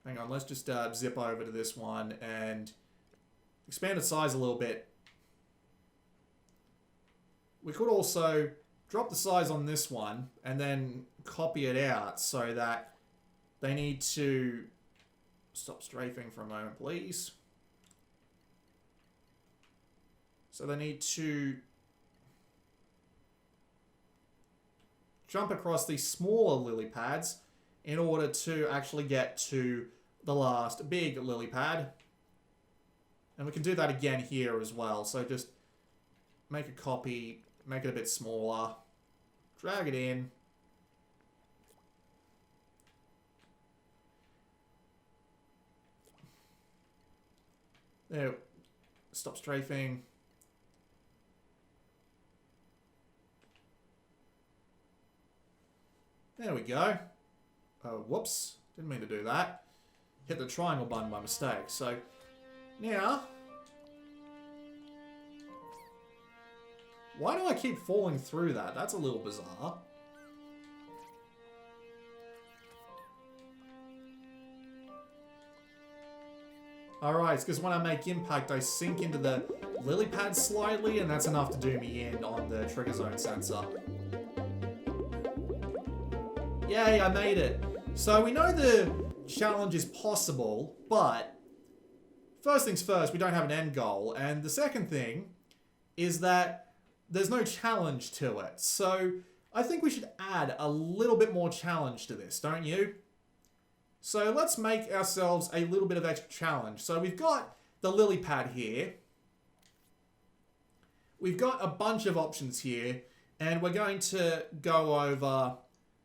Hang on, let's just zip over to this one and expand its size a little bit. We could also drop the size on this one and then copy it out so that they need to stop strafing for a moment, please. So they need to jump across these smaller lily pads in order to actually get to the last big lily pad. And we can do that again here as well. So just make a copy, make it a bit smaller, drag it in. There, stop strafing. There we go. Oh, whoops. Didn't mean to do that. Hit the triangle button by mistake. So, now... Why do I keep falling through that? That's a little bizarre. Alright, it's because when I make impact, I sink into the lily pad slightly, and that's enough to do me in on the trigger zone sensor. Yay, I made it. So we know the challenge is possible, but first things first, we don't have an end goal. And the second thing is that there's no challenge to it. So I think we should add a little bit more challenge to this, don't you? So let's make ourselves a little bit of extra challenge. So we've got the lily pad here. We've got a bunch of options here, and we're going to go over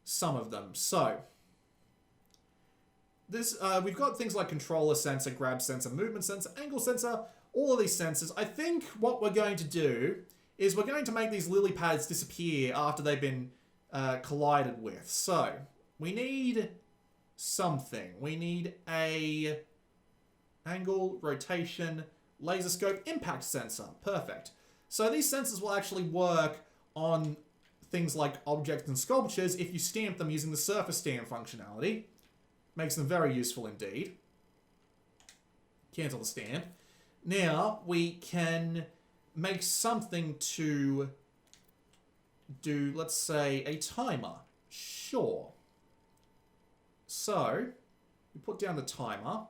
some of them. So this we've got things like controller sensor, grab sensor, movement sensor, angle sensor, all of these sensors. I think what we're going to do is we're going to make these lily pads disappear after they've been collided with. So we need something. We need a angle, rotation, laser scope, impact sensor. Perfect. So these sensors will actually work on things like objects and sculptures if you stamp them using the surface stamp functionality. Makes them very useful indeed. Cancel the stamp. Now we can make something to do, let's say, a timer. Sure. So, we put down the timer.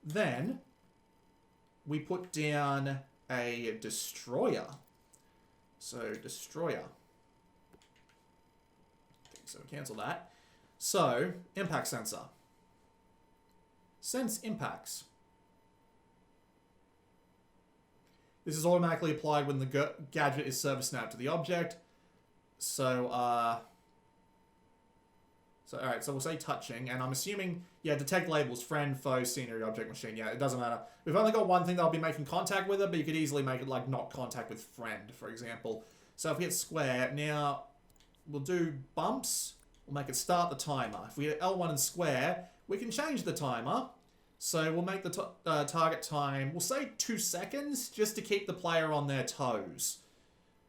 Then, we put down a destroyer. So, destroyer. So, cancel that. So, impact sensor. Sense impacts. This is automatically applied when the gadget is service snapped to the object. So, alright, so we'll say touching, and I'm assuming, yeah, detect labels, friend, foe, scenery, object, machine. Yeah, it doesn't matter. We've only got one thing that'll be making contact with it, but you could easily make it, like, not contact with friend, for example. So if we hit square, now, we'll do bumps. We'll make it start the timer. If we hit L1 and square, we can change the timer. So we'll make the target time, we'll say 2 seconds, just to keep the player on their toes.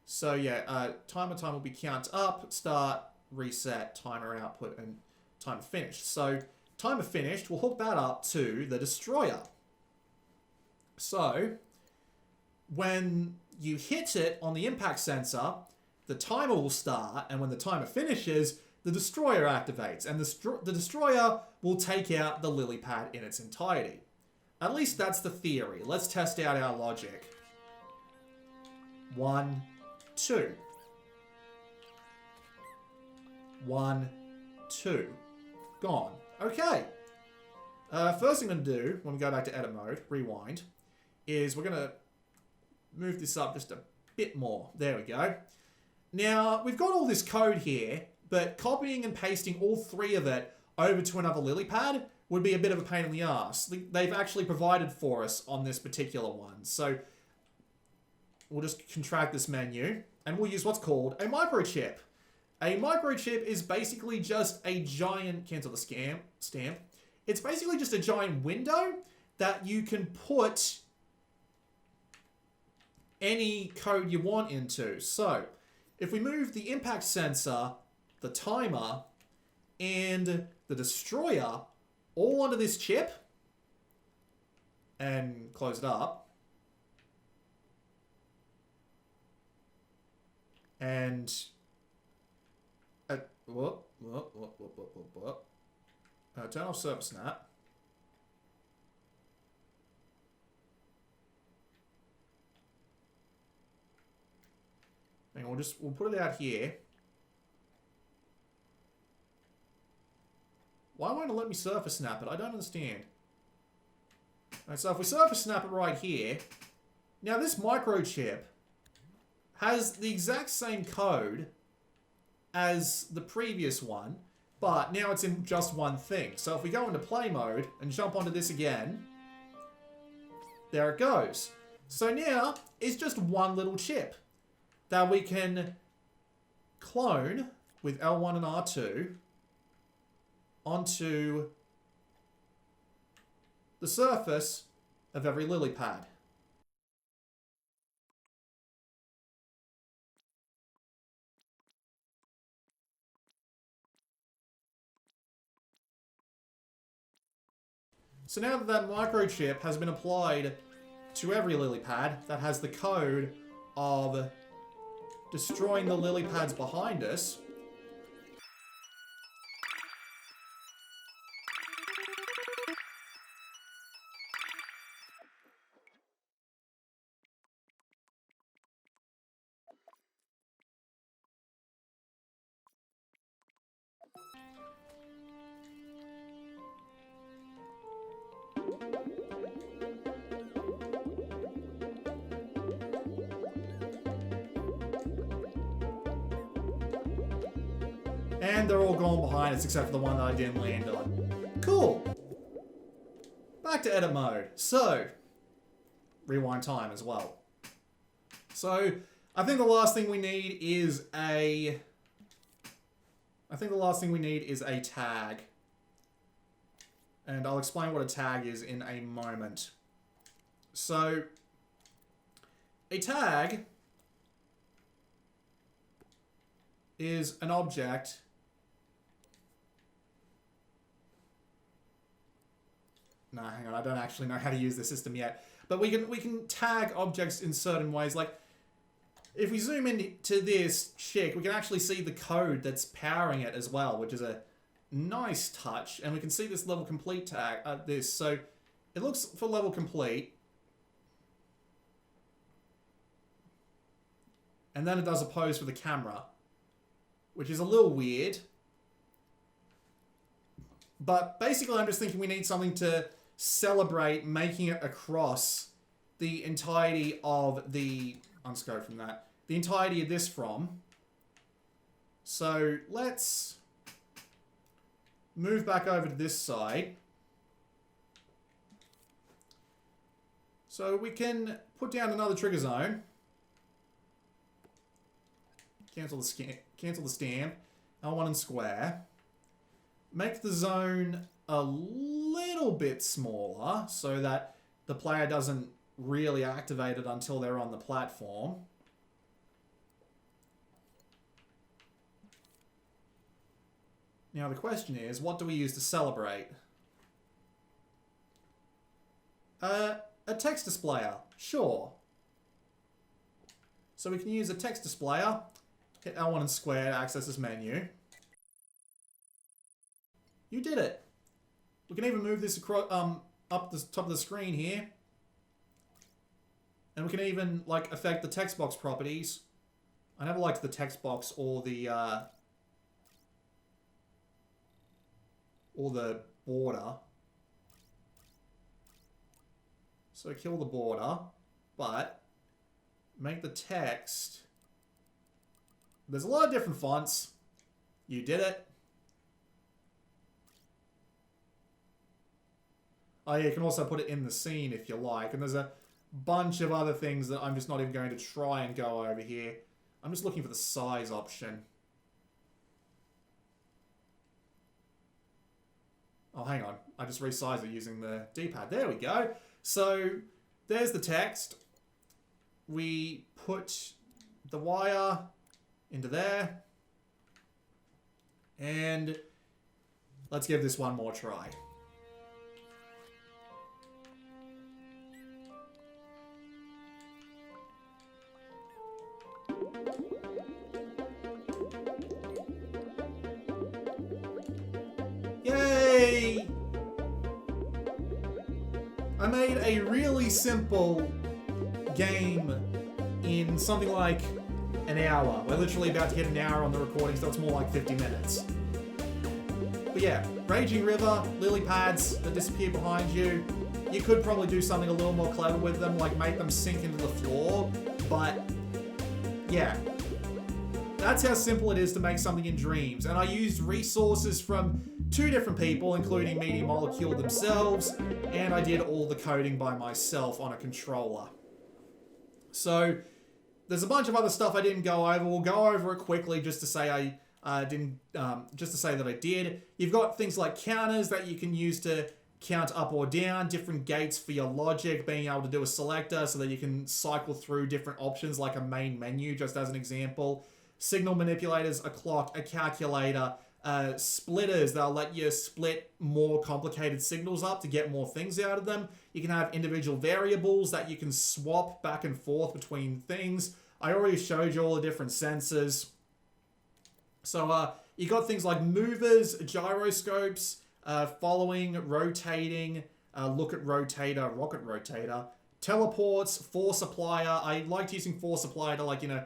So yeah, timer time will be count up, start, reset, timer output, and timer finished. So timer finished, we'll hook that up to the destroyer. So when you hit it on the impact sensor, the timer will start, and when the timer finishes, the destroyer activates, and the destroyer will take out the lily pad in its entirety. At least that's the theory. Let's test out our logic. 1, 2. 1, 2. Gone. Okay. First thing I'm going to do, when we go back to edit mode, rewind, is we're going to move this up just a bit more. There we go. Now, we've got all this code here, but copying and pasting all 3 of it over to another lily pad would be a bit of a pain in the ass. They've actually provided for us on this particular one. So we'll just contract this menu, and we'll use what's called a microchip. A microchip is basically just a giant, cancel the stamp. It's basically just a giant window that you can put any code you want into. So if we move the impact sensor, the timer, and the destroyer all onto this chip and close it up, and turn off service snap. And we'll put it out here. Why won't it let me surface snap it? I don't understand. Alright, so if we surface snap it right here, now this microchip has the exact same code as the previous one, but now it's in just one thing. So if we go into play mode and jump onto this again, there it goes. So now it's just one little chip that we can clone with L1 and R2 onto the surface of every lily pad. So now that that microchip has been applied to every lily pad that has the code of destroying the lily pads behind us, and they're all gone behind us except for the one that I didn't land on. Cool. Back to edit mode. So, rewind time as well. So, I think the last thing we need is a tag. And I'll explain what a tag is in a moment. So, a tag is an object No, hang on, I don't actually know how to use the system yet. But we can tag objects in certain ways. Like, if we zoom into this chick, we can actually see the code that's powering it as well, which is a nice touch. And we can see this level complete tag, so it looks for level complete. And then it does a pose for the camera, which is a little weird. But basically, I'm just thinking we need something to celebrate making it across the entirety of the... Let's go from that. The entirety of this from. So let's move back over to this side. So we can put down another trigger zone. Cancel the stamp. L1 and square. Make the zone a little bit smaller so that the player doesn't really activate it until they're on the platform. Now the question is, what do we use to celebrate? A text displayer, sure. So we can use a text displayer, hit L1 and square to access this menu. You did it. We can even move this across, up the top of the screen here. And we can even, like, affect the text box properties. I never liked the text box or the border. So kill the border, but make the text... There's a lot of different fonts. You did it. Oh yeah, you can also put it in the scene if you like. And there's a bunch of other things that I'm just not even going to try and go over here. I'm just looking for the size option. Oh, hang on. I just resized it using the D-pad. There we go. So, there's the text. We put the wire into there. And let's give this one more try. Yay! I made a really simple game in something like an hour. We're literally about to hit an hour on the recording, so it's more like 50 minutes. But yeah, Raging River, lily pads that disappear behind you. You could probably do something a little more clever with them, like make them sink into the floor, but yeah. That's how simple it is to make something in Dreams. And I used resources from 2 different people, including Media Molecule themselves, and I did all the coding by myself on a controller. So, there's a bunch of other stuff I didn't go over. We'll go over it quickly just to say just to say that I did. You've got things like counters that you can use to count up or down, different gates for your logic, being able to do a selector so that you can cycle through different options like a main menu, just as an example. Signal manipulators, a clock, a calculator, splitters that'll let you split more complicated signals up to get more things out of them. You can have individual variables that you can swap back and forth between things. I already showed you all the different sensors. So you got things like movers, gyroscopes, following, rotating, look at rotator, rocket rotator, teleports, force applier. I liked using force applier to, like, you know,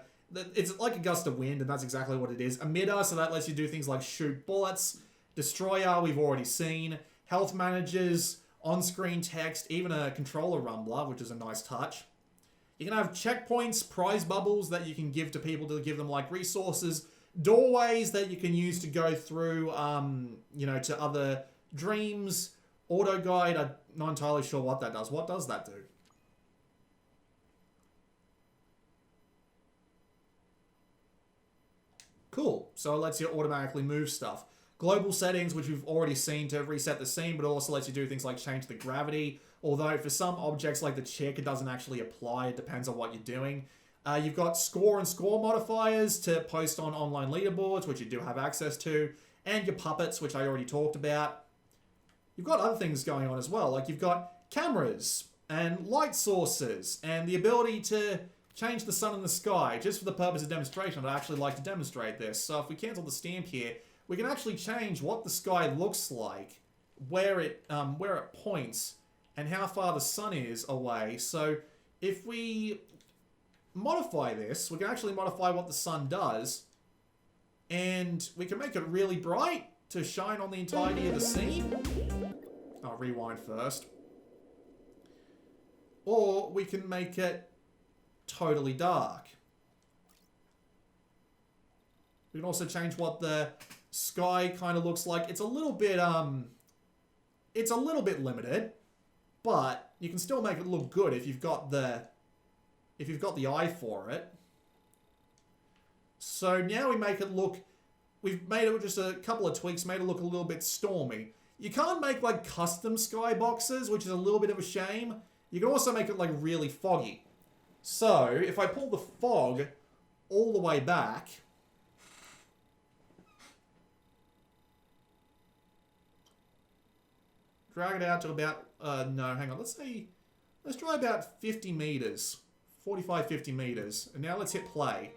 it's like a gust of wind, and that's exactly what it is. Emitter, so that lets you do things like shoot bullets. Destroyer, we've already seen. Health managers, on-screen text, even a controller rumbler, which is a nice touch. You can have checkpoints, prize bubbles that you can give to people to give them, like, resources. Doorways that you can use to go through, you know, to other dreams. Auto guide, I'm not entirely sure what that does. What does that do? Cool. So it lets you automatically move stuff. Global settings, which we've already seen to reset the scene, but it also lets you do things like change the gravity. Although for some objects like the chick, it doesn't actually apply. It depends on what you're doing. You've got score and score modifiers to post on online leaderboards, which you do have access to. And your puppets, which I already talked about. You've got other things going on as well. Like you've got cameras and light sources and the ability to change the sun in the sky. Just for the purpose of demonstration, I'd actually like to demonstrate this. So if we cancel the stamp here, we can actually change what the sky looks like, where it points, and how far the sun is away. So if we modify this, we can actually modify what the sun does, and we can make it really bright to shine on the entirety of the scene. I'll rewind first. Or we can make it totally dark. We can also change what the sky kind of looks like. It's a little bit limited, but you can still make it look good if you've got the eye for it. So now we make it look, we've made it just a couple of tweaks, made it look a little bit stormy. You can't make like custom skyboxes, which is a little bit of a shame. You can also make it like really foggy. So if I pull the fog all the way back, drag it out to about, no, hang on, let's try about 50 meters, 45, 50 meters. And now let's hit play.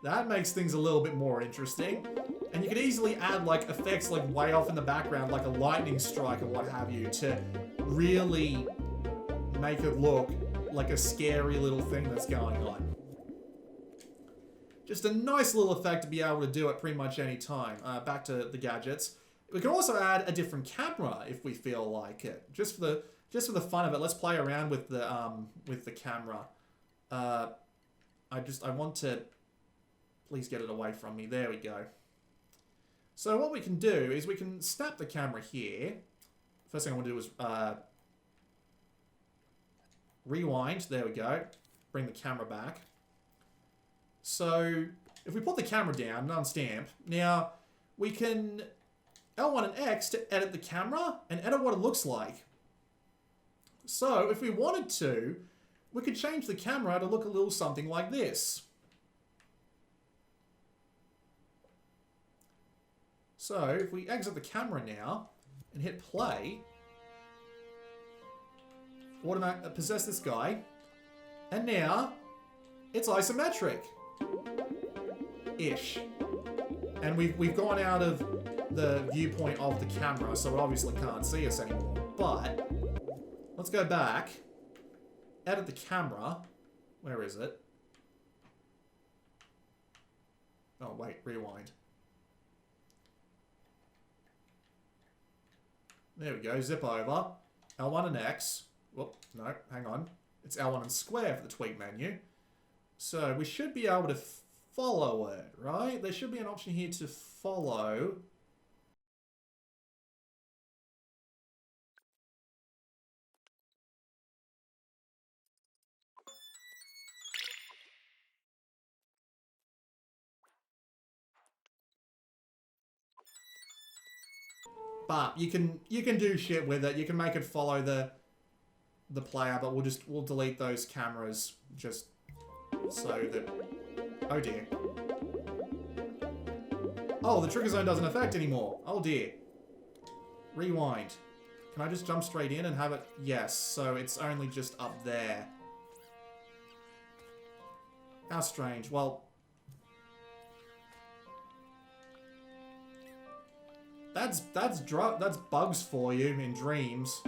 That makes things a little bit more interesting. And you could easily add like effects like way off in the background, like a lightning strike or what have you, to really make it look like a scary little thing that's going on. Just a nice little effect to be able to do at pretty much any time. Back to the gadgets. We can also add a different camera if we feel like it. Just for the fun of it, let's play around with the camera. I want to, please get it away from me. There we go. So what we can do is we can snap the camera here. First thing I want to do is rewind. There we go. Bring the camera back. So if we put the camera down, unstamp, now we can L1 and X to edit the camera and edit what it looks like. So if we wanted to, we could change the camera to look a little something like this. So if we exit the camera now and hit play, automatically possess this guy, and now it's isometric. Ish. And we've gone out of the viewpoint of the camera, so it obviously can't see us anymore. But let's go back, edit the camera. Where is it? Oh wait, rewind. There we go, zip over. L1 and X. Whoop, no, hang on. It's L1 and square for the tweak menu. So we should be able to follow it, right? There should be an option here to follow. But you can do shit with it. You can make it follow the player, but we'll delete those cameras just so that, oh dear. Oh, the trigger zone doesn't affect anymore. Oh dear. Rewind. Can I just jump straight in and have it? Yes, so it's only just up there. How strange. Well, that's bugs for you in Dreams.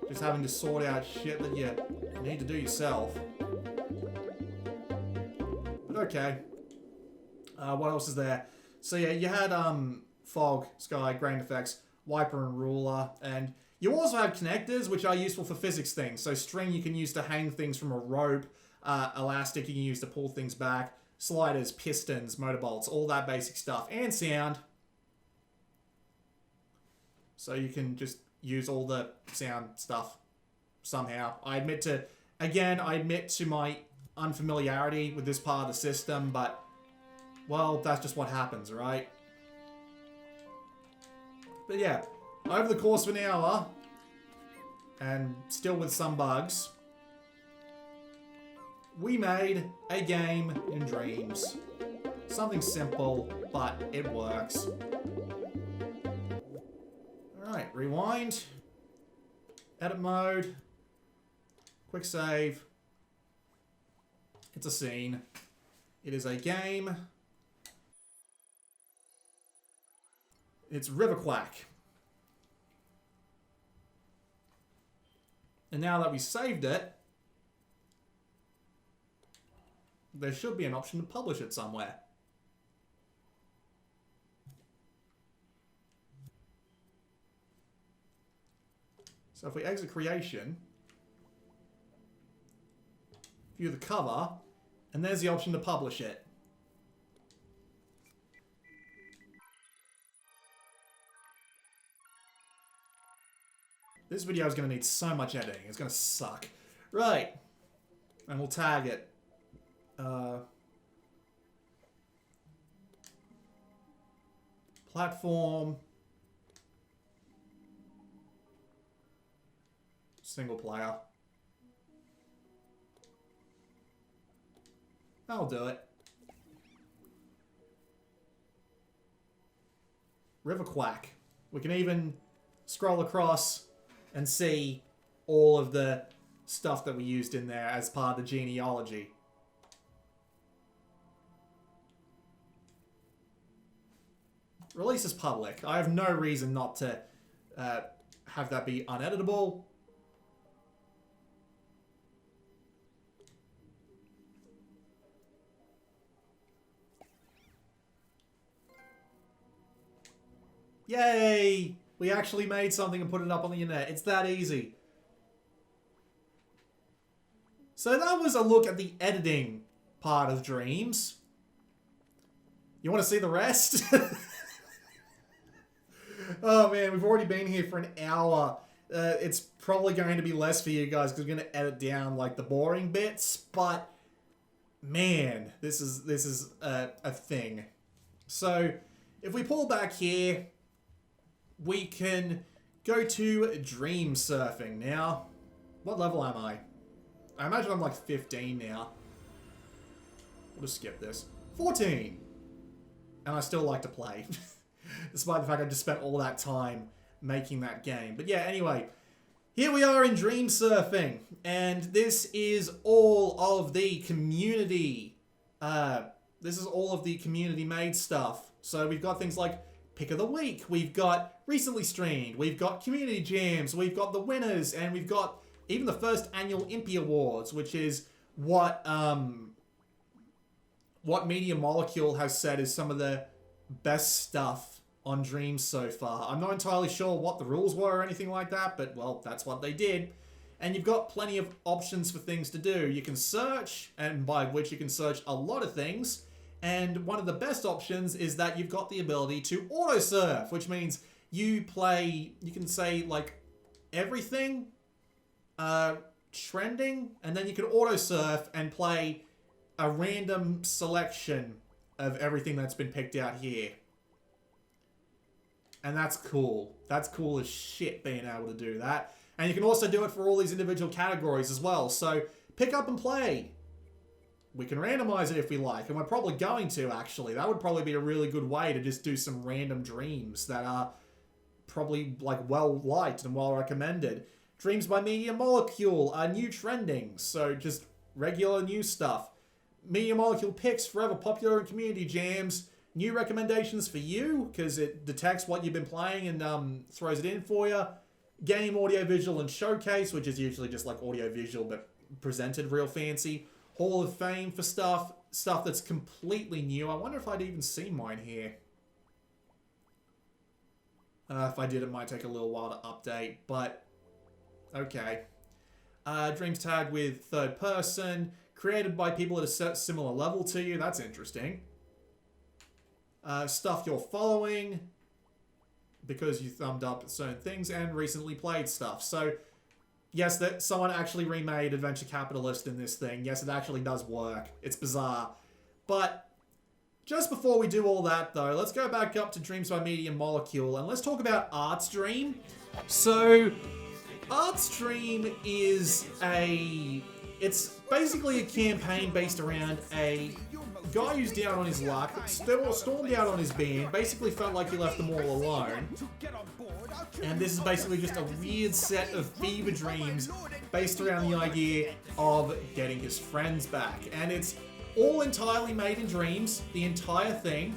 Just having to sort out shit that you need to do yourself. But okay. What else is there? So yeah, you had fog, sky, grain effects, wiper and ruler, and you also have connectors, which are useful for physics things. So string you can use to hang things from a rope, elastic you can use to pull things back, sliders, pistons, motor bolts, all that basic stuff, and sound. So you can just use all the sound stuff somehow. I admit to my unfamiliarity with this part of the system, but, well, that's just what happens, right? But yeah, over the course of an hour, and still with some bugs, we made a game in Dreams. Something simple, but it works. Alright, rewind. Edit mode. Quick save. It's a scene. It is a game. It's River Quack. And now that we saved it, there should be an option to publish it somewhere. So if we exit creation, view the cover, and there's the option to publish it. This video is going to need so much editing. It's going to suck. Right. And we'll tag it. Platform. Single player. I'll do it. River Quack. We can even scroll across and see all of the stuff that we used in there as part of the genealogy. Release is public. I have no reason not to have that be uneditable. Yay! We actually made something and put it up on the internet. It's that easy. So that was a look at the editing part of Dreams. You want to see the rest? Oh man, we've already been here for an hour. It's probably going to be less for you guys because we're going to edit down like the boring bits. But man, this is a thing. So if we pull back here, we can go to Dream Surfing now. What level am I? I imagine I'm like 15 now. We'll just skip this. 14! And I still like to play. Despite the fact I just spent all that time making that game. But yeah, anyway. Here we are in Dream Surfing. And this is all of the community. This is all of the community made stuff. So we've got things like Pick of the Week. We've got Recently Streamed. We've got Community Jams. We've got the winners. And we've got even the first annual Impy Awards, which is what Media Molecule has said is some of the best stuff on Dreams so far. I'm not entirely sure what the rules were or anything like that, but, well, that's what they did. And you've got plenty of options for things to do. You can search, and by which you can search a lot of things. And one of the best options is that you've got the ability to auto-surf, which means you can say, like, everything, trending, and then you can auto-surf and play a random selection of everything that's been picked out here. And that's cool. That's cool as shit being able to do that. And you can also do it for all these individual categories as well. So pick up and play. We can randomize it if we like, and we're probably going to, actually. That would probably be a really good way to just do some random dreams that are probably, like, well-liked and well-recommended. Dreams by Media Molecule are new trending, so just regular new stuff. Media Molecule picks forever popular in community jams. New recommendations for you, because it detects what you've been playing and throws it in for you. Game, audio, visual, and showcase, which is usually just like audio, visual, but presented real fancy. Hall of Fame for stuff that's completely new. I wonder if I'd even seen mine here. If I did, it might take a little while to update, but okay. Dreams tagged with third person, created by people at a similar level to you. That's interesting. Stuff you're following because you thumbed up certain things, and recently played stuff. So yes, that someone actually remade Adventure Capitalist in this thing. Yes, it actually does work. It's bizarre. But just before we do all that, though, let's go back up to Dreams by Media Molecule, and let's talk about Artstream. So, Artstream is it's basically a campaign based around a guy who's down on his luck, stormed out on his band, basically felt like he left them all alone, And this is basically just a weird set of fever dreams based around the idea of getting his friends back. And it's all entirely made in dreams, the entire thing.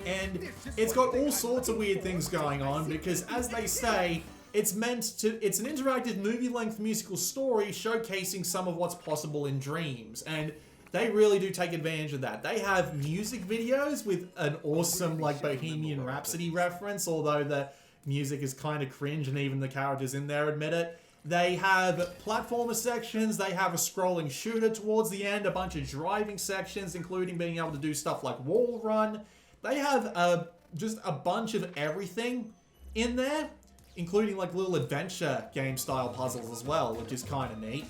And it's got all sorts of weird things going on because, as they say, it's an interactive movie-length musical story showcasing some of what's possible in dreams. And they really do take advantage of that. They have music videos with an awesome, like, Bohemian Rhapsody reference, although the music is kind of cringe and even the characters in there admit it. They have platformer sections, they have a scrolling shooter towards the end, a bunch of driving sections, including being able to do stuff like wall run. They have just a bunch of everything in there, including like little adventure game style puzzles as well, which is kind of neat.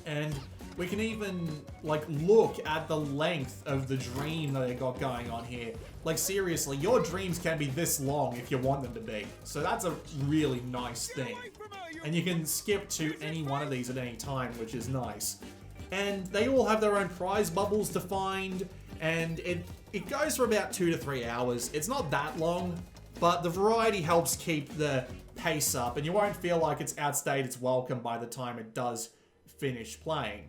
And we can even like look at the length of the dream that they got going on here. Like seriously, your dreams can be this long if you want them to be. So that's a really nice thing. And you can skip to any one of these at any time, which is nice. And they all have their own prize bubbles to find, and it goes for about 2 to 3 hours. It's not that long, but the variety helps keep the pace up, and you won't feel like it's outstayed its welcome by the time it does finish playing.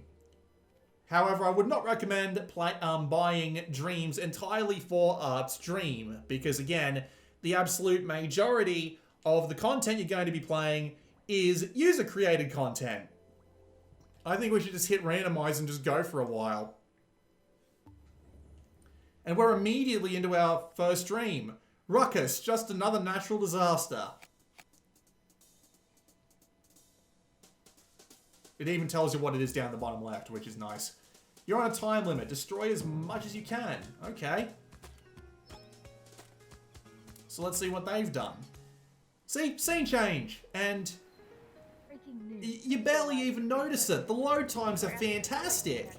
However, I would not recommend buying Dreams entirely for Art's Dream, because again, the absolute majority of the content you're going to be playing is user-created content. I think we should just hit randomize and just go for a while. And we're immediately into our first dream. Ruckus, just another natural disaster. It even tells you what it is down the bottom left, which is nice. You're on a time limit. Destroy as much as you can. Okay. So let's see what they've done. See? Scene change. And you barely even notice it. The load times are fantastic.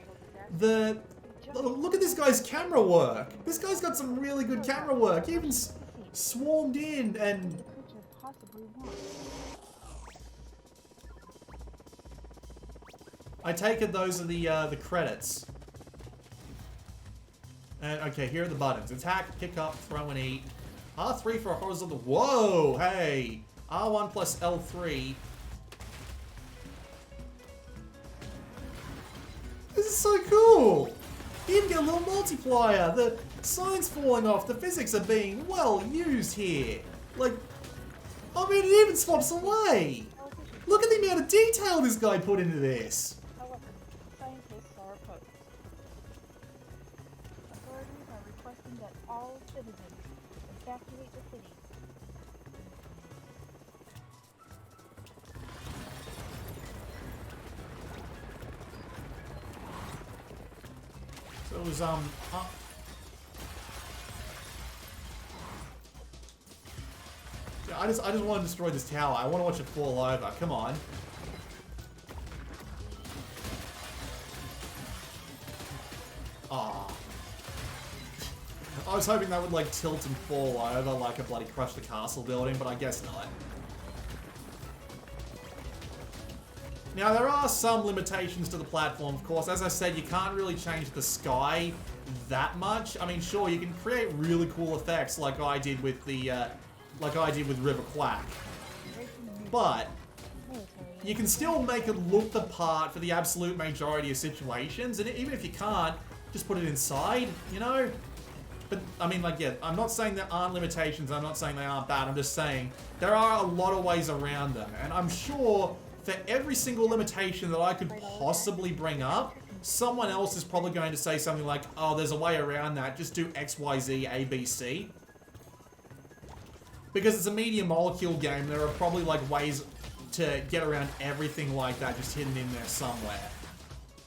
Look at this guy's camera work. This guy's got some really good camera work. He even swarmed in and... I take it those are the credits. And okay, here are the buttons. Attack, pick up, throw and eat. R3 for a horizontal. Whoa, hey. R1 plus L3. This is so cool. You even get a little multiplier. The sign's falling off. The physics are being well used here. Like, I mean, it even swaps away. Look at the amount of detail this guy put into this. Scientists are opposed. Authorities are requesting that all citizens evacuate the city. So it was, yeah, I just want to destroy this tower. I want to watch it fall over. Come on. Ah. I was hoping that would, like, tilt and fall over like a bloody Crush the Castle building, but I guess not. Now, there are some limitations to the platform, of course. As I said, you can't really change the sky that much. I mean, sure, you can create really cool effects like I did with the, River Quack. But you can still make it look the part for the absolute majority of situations, and even if you can't, just put it inside, you know? But, I mean, like, yeah, I'm not saying there aren't limitations, I'm not saying they aren't bad, I'm just saying there are a lot of ways around them, and I'm sure for every single limitation that I could possibly bring up, someone else is probably going to say something like, oh, there's a way around that, just do X, Y, Z, A, B, C. Because it's a media molecule game, there are probably, like, ways to get around everything like that just hidden in there somewhere.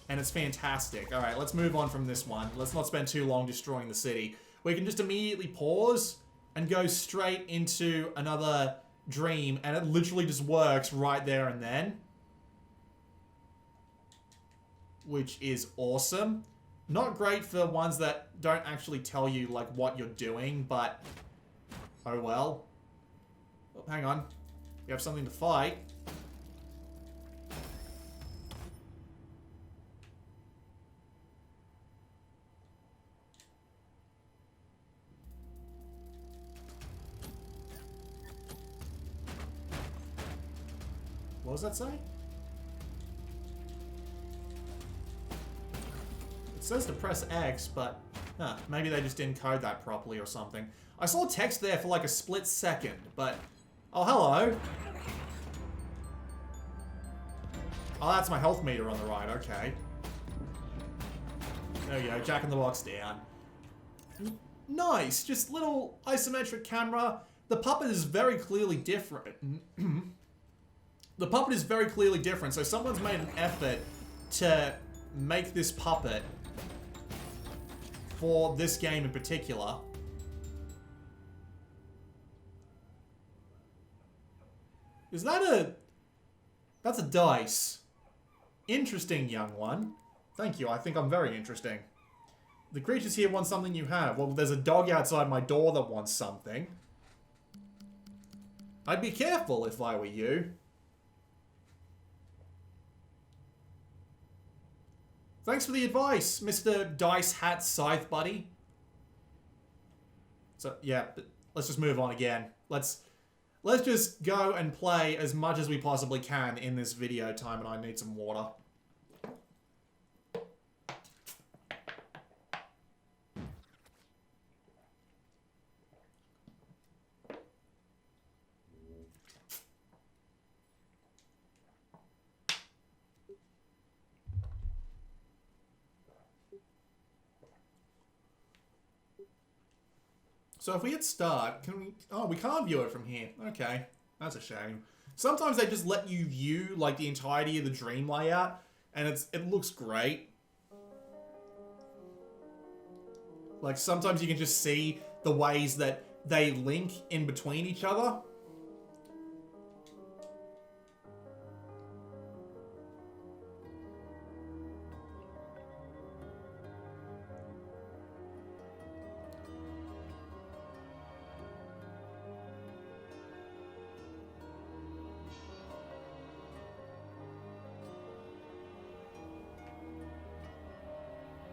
And it's fantastic. Alright, let's move on from this one. Let's not spend too long destroying the city. We can just immediately pause and go straight into another dream, and it literally just works right there and then. Which is awesome. Not great for ones that don't actually tell you, like, what you're doing, but oh well. Oh, hang on. You have something to fight. What does that say? It says to press X, but maybe they just didn't code that properly or something. I saw text there for like a split second, but... Oh, hello. Oh, that's my health meter on the right, okay. There we go, jacking the box down. Nice, just little isometric camera. The puppet is very clearly different. The puppet is very clearly different, so someone's made an effort to make this puppet for this game in particular. Is that a... That's a dice. Interesting, young one. Thank you, I think I'm very interesting. The creatures here want something you have. Well, there's a dog outside my door that wants something. I'd be careful if I were you. Thanks for the advice, Mr. Dice Hat Scythe Buddy. So, yeah, but let's just move on again. Let's just go and play as much as we possibly can in this video time, and I need some water. So if we hit start, can we... Oh, we can't view it from here. Okay, that's a shame. Sometimes they just let you view, like, the entirety of the dream layout, and it looks great. Like, sometimes you can just see the ways that they link in between each other.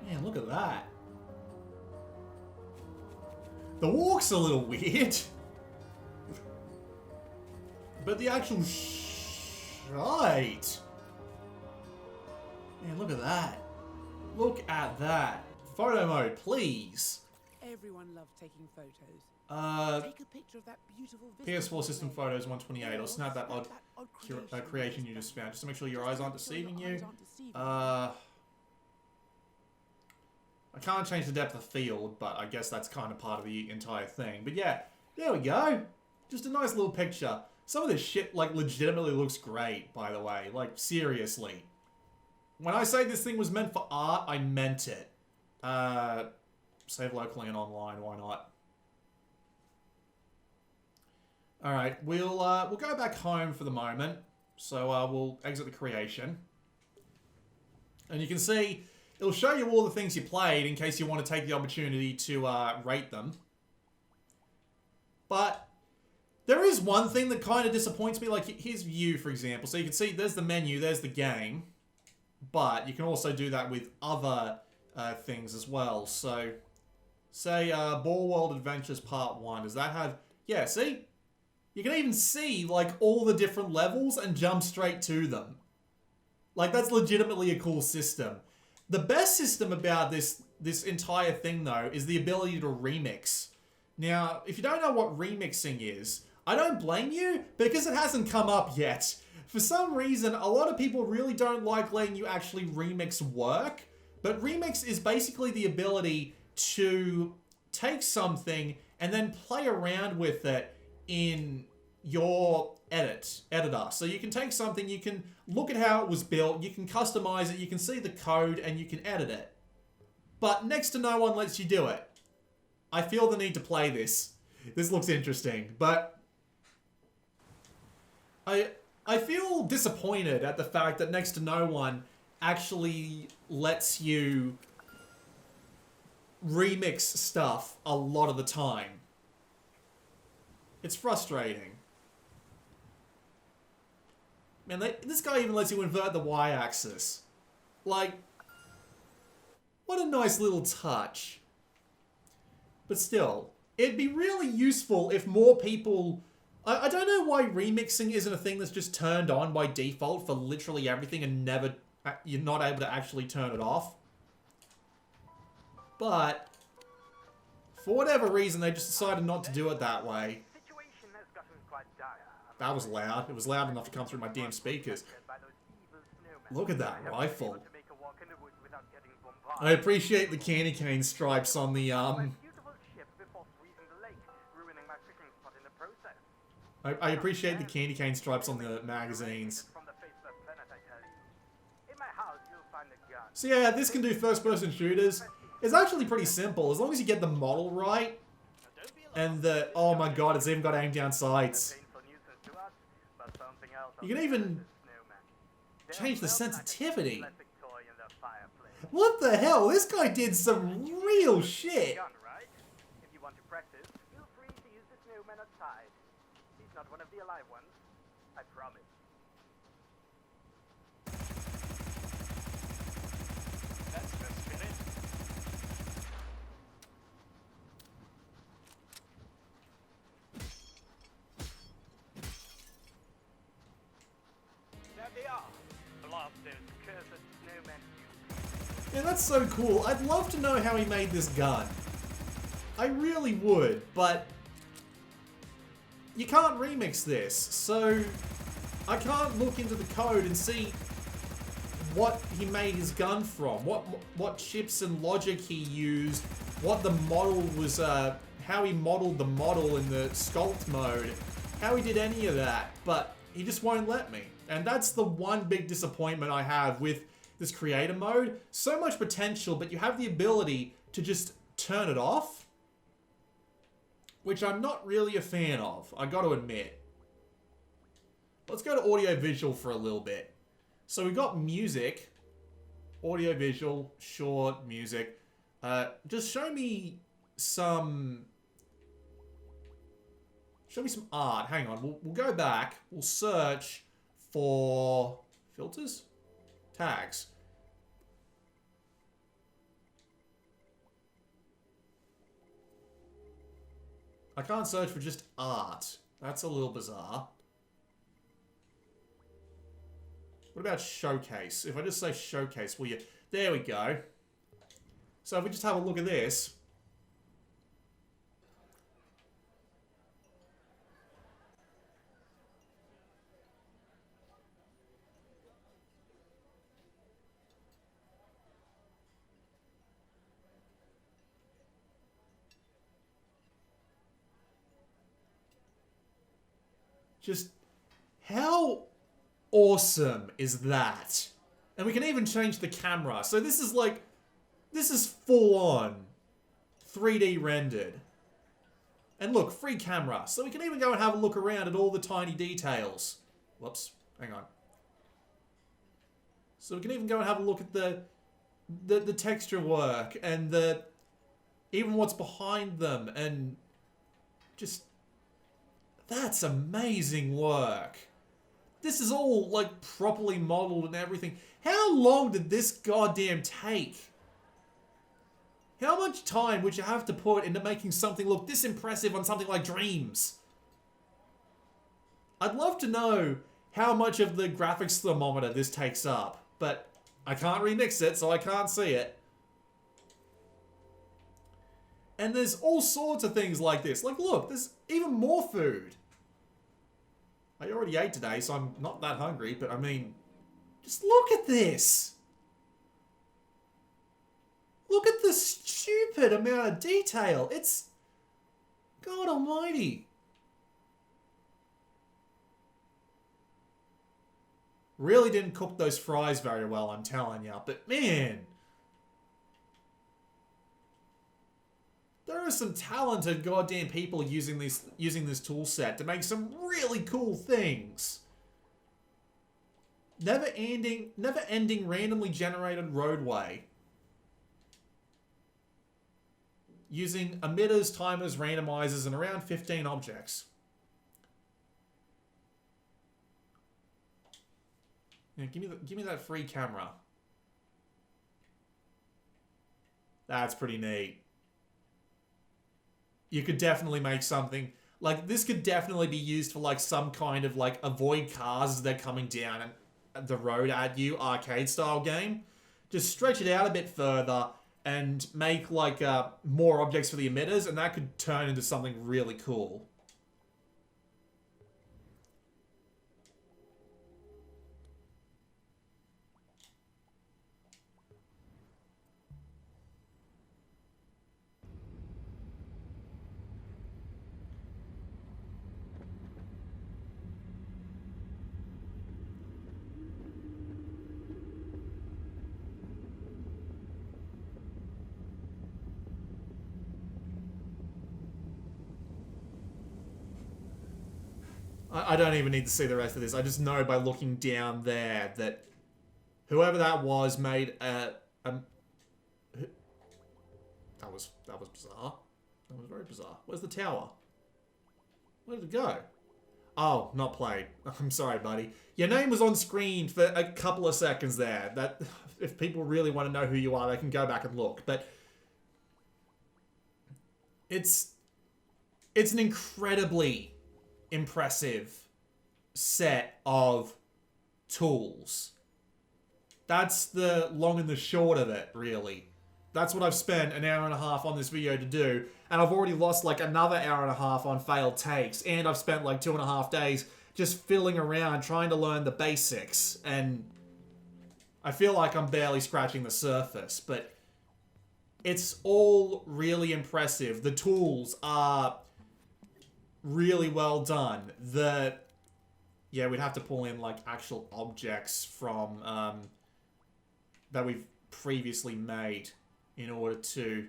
Man, look at that. The walk's a little weird. But the actual shite. Man, look at that. Look at that. Photo mode, please. Everyone loves taking photos. Take a picture of that beautiful PS4 system photos 128. Or snap that odd creation you just found. Just to make sure your eyes aren't deceiving you. I can't change the depth of field, but I guess that's kind of part of the entire thing. But yeah, there we go. Just a nice little picture. Some of this shit, like, legitimately looks great, by the way. Like, seriously. When I say this thing was meant for art, I meant it. Save locally and online, why not? Alright, we'll go back home for the moment. So, we'll exit the creation. And you can see... It'll show you all the things you played in case you want to take the opportunity to rate them. But there is one thing that kind of disappoints me. Like, here's view, for example. So you can see there's the menu, there's the game. But you can also do that with other things as well. So, say Ball World Adventures Part 1. Does that have... Yeah, see? You can even see, like, all the different levels and jump straight to them. Like, that's legitimately a cool system. The best system about this entire thing, though, is the ability to remix. Now, if you don't know what remixing is, I don't blame you, because it hasn't come up yet. For some reason, a lot of people really don't like letting you actually remix work, but remix is basically the ability to take something and then play around with it in your editor. So you can take something, you can look at how it was built, you can customize it, you can see the code, and you can edit it. But next to no one lets you do it. I feel the need to play this. This looks interesting, but I feel disappointed at the fact that next to no one actually lets you remix stuff a lot of the time. It's frustrating. Man, this guy even lets you invert the y-axis. Like, what a nice little touch. But still, it'd be really useful if more people I don't know why remixing isn't a thing that's just turned on by default for literally everything and never... You're not able to actually turn it off. But... for whatever reason, they just decided not to do it that way. That was loud. It was loud enough to come through my damn speakers. Look at that rifle. I appreciate the candy cane stripes on the, I appreciate the candy cane stripes on the magazines. So yeah, this can do first-person shooters. It's actually pretty simple, as long as you get the model right. And the... oh my god, it's even got aim down sights. You can even change the sensitivity. What the hell? This guy did some real shit. Not one of the alive ones, I promise. That's the spirit. There they are. Blast those cursed snowmen. Yeah, that's so cool. I'd love to know how he made this gun. I really would, but... you can't remix this, so I can't look into the code and see what he made his gun from, what chips and logic he used, what the model was, how he modeled the model in the sculpt mode, how he did any of that, but he just won't let me. And that's the one big disappointment I have with this creator mode. So much potential, but you have the ability to just turn it off, which I'm not really a fan of, I gotta admit. Let's go to audio visual for a little bit. So we've got music, audio visual, short, music. Just show me some art. Hang on, we'll go back, we'll search for filters? Tags. I can't search for just art. That's a little bizarre. What about showcase? If I just say showcase, will you... there we go. So if we just have a look at this. Just how awesome is that? And we can even change the camera. So this is like, this is full on 3D rendered. And look, free camera. So we can even go and have a look around at all the tiny details. Whoops, hang on. So we can even go and have a look at the texture work and even what's behind them, and just... that's amazing work. This is all, like, properly modeled and everything. How long did this goddamn take? How much time would you have to put into making something look this impressive on something like Dreams? I'd love to know how much of the graphics thermometer this takes up, but I can't remix it, so I can't see it. And there's all sorts of things like this. Like, look, there's even more food. I already ate today, so I'm not that hungry, but I mean, just look at this. Look at the stupid amount of detail. It's... God almighty. Really didn't cook those fries very well, I'm telling you. But man... there are some talented goddamn people using this tool set to make some really cool things. Never ending randomly generated roadway. Using emitters, timers, randomizers, and around 15 objects. Yeah, give me that free camera. That's pretty neat. You could definitely make something Like, this could definitely be used for, like, some kind of, like, avoid cars as they're coming down the road at you arcade-style game. Just stretch it out a bit further and make, like, more objects for the emitters, and that could turn into something really cool. I don't even need to see the rest of this. I just know by looking down there that whoever that was made that was bizarre. That was very bizarre. Where's the tower? Where did it go? Oh, not played. I'm sorry, buddy. Your name was on screen for a couple of seconds there. That if people really want to know who you are, they can go back and look. But it's an incredibly impressive set of tools. That's the long and the short of it, really. That's what I've spent an hour and a half on this video to do, and I've already lost like another hour and a half on failed takes, and I've spent like 2.5 days just fiddling around trying to learn the basics, and I feel like I'm barely scratching the surface, but it's all really impressive. The tools are really well done. Yeah, we'd have to pull in like actual objects from that we've previously made in order to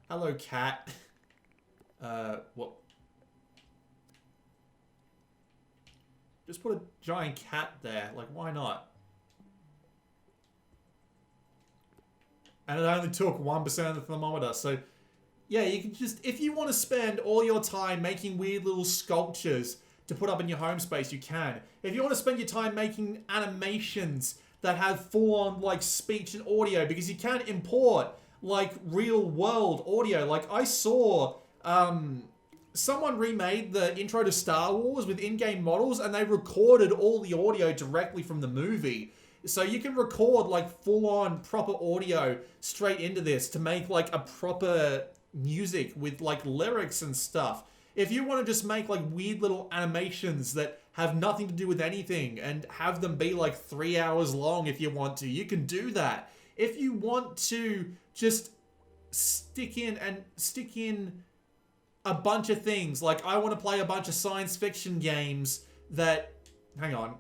hello, cat. What? Just put a giant cat there. Like, why not? And it only took 1% of the thermometer, so yeah, you can just, if you want to spend all your time making weird little sculptures to put up in your home space, you can. If you want to spend your time making animations that have full-on, like, speech and audio, because you can import, like, real-world audio. Like, I saw, someone remade the intro to Star Wars with in-game models, and they recorded all the audio directly from the movie. So you can record, like, full-on proper audio straight into this to make, like, a proper music with, like, lyrics and stuff. If you want to just make, like, weird little animations that have nothing to do with anything and have them be, like, 3 hours long if you want to, you can do that. If you want to just stick in a bunch of things, like, I want to play a bunch of science fiction games that... Hang on.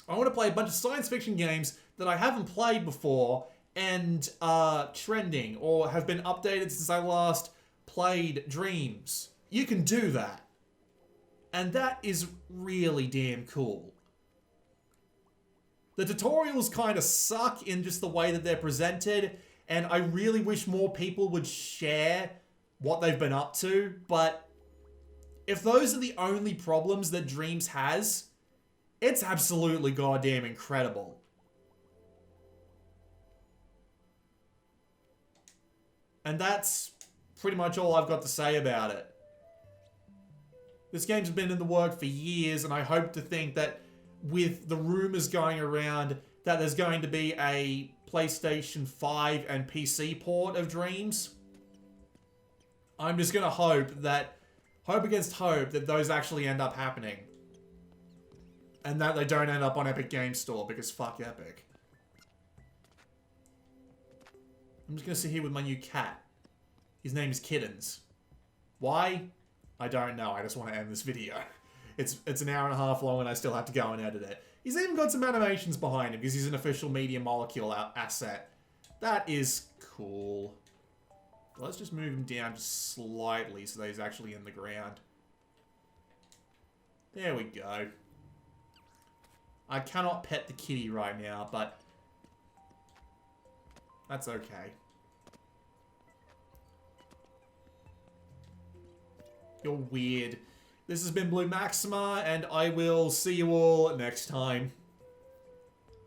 I want to play a bunch of science fiction games that I haven't played before and are trending or have been updated since I last played Dreams. You can do that. And that is really damn cool. The tutorials kind of suck in just the way that they're presented, and I really wish more people would share what they've been up to, but if those are the only problems that Dreams has, it's absolutely goddamn incredible. And that's pretty much all I've got to say about it. This game's been in the work for years, and I hope to think that with the rumors going around that there's going to be a PlayStation 5 and PC port of Dreams, I'm just going to hope against hope that those actually end up happening. And that they don't end up on Epic Games Store, because fuck Epic. I'm just going to sit here with my new cat. His name is Kittens. Why? I don't know. I just want to end this video. It's an hour and a half long and I still have to go and edit it. He's even got some animations behind him because he's an official Media Molecule asset. That is cool. Let's just move him down just slightly so that he's actually in the ground. There we go. I cannot pet the kitty right now, but that's okay. You're weird. This has been Blue Maxima, and I will see you all next time.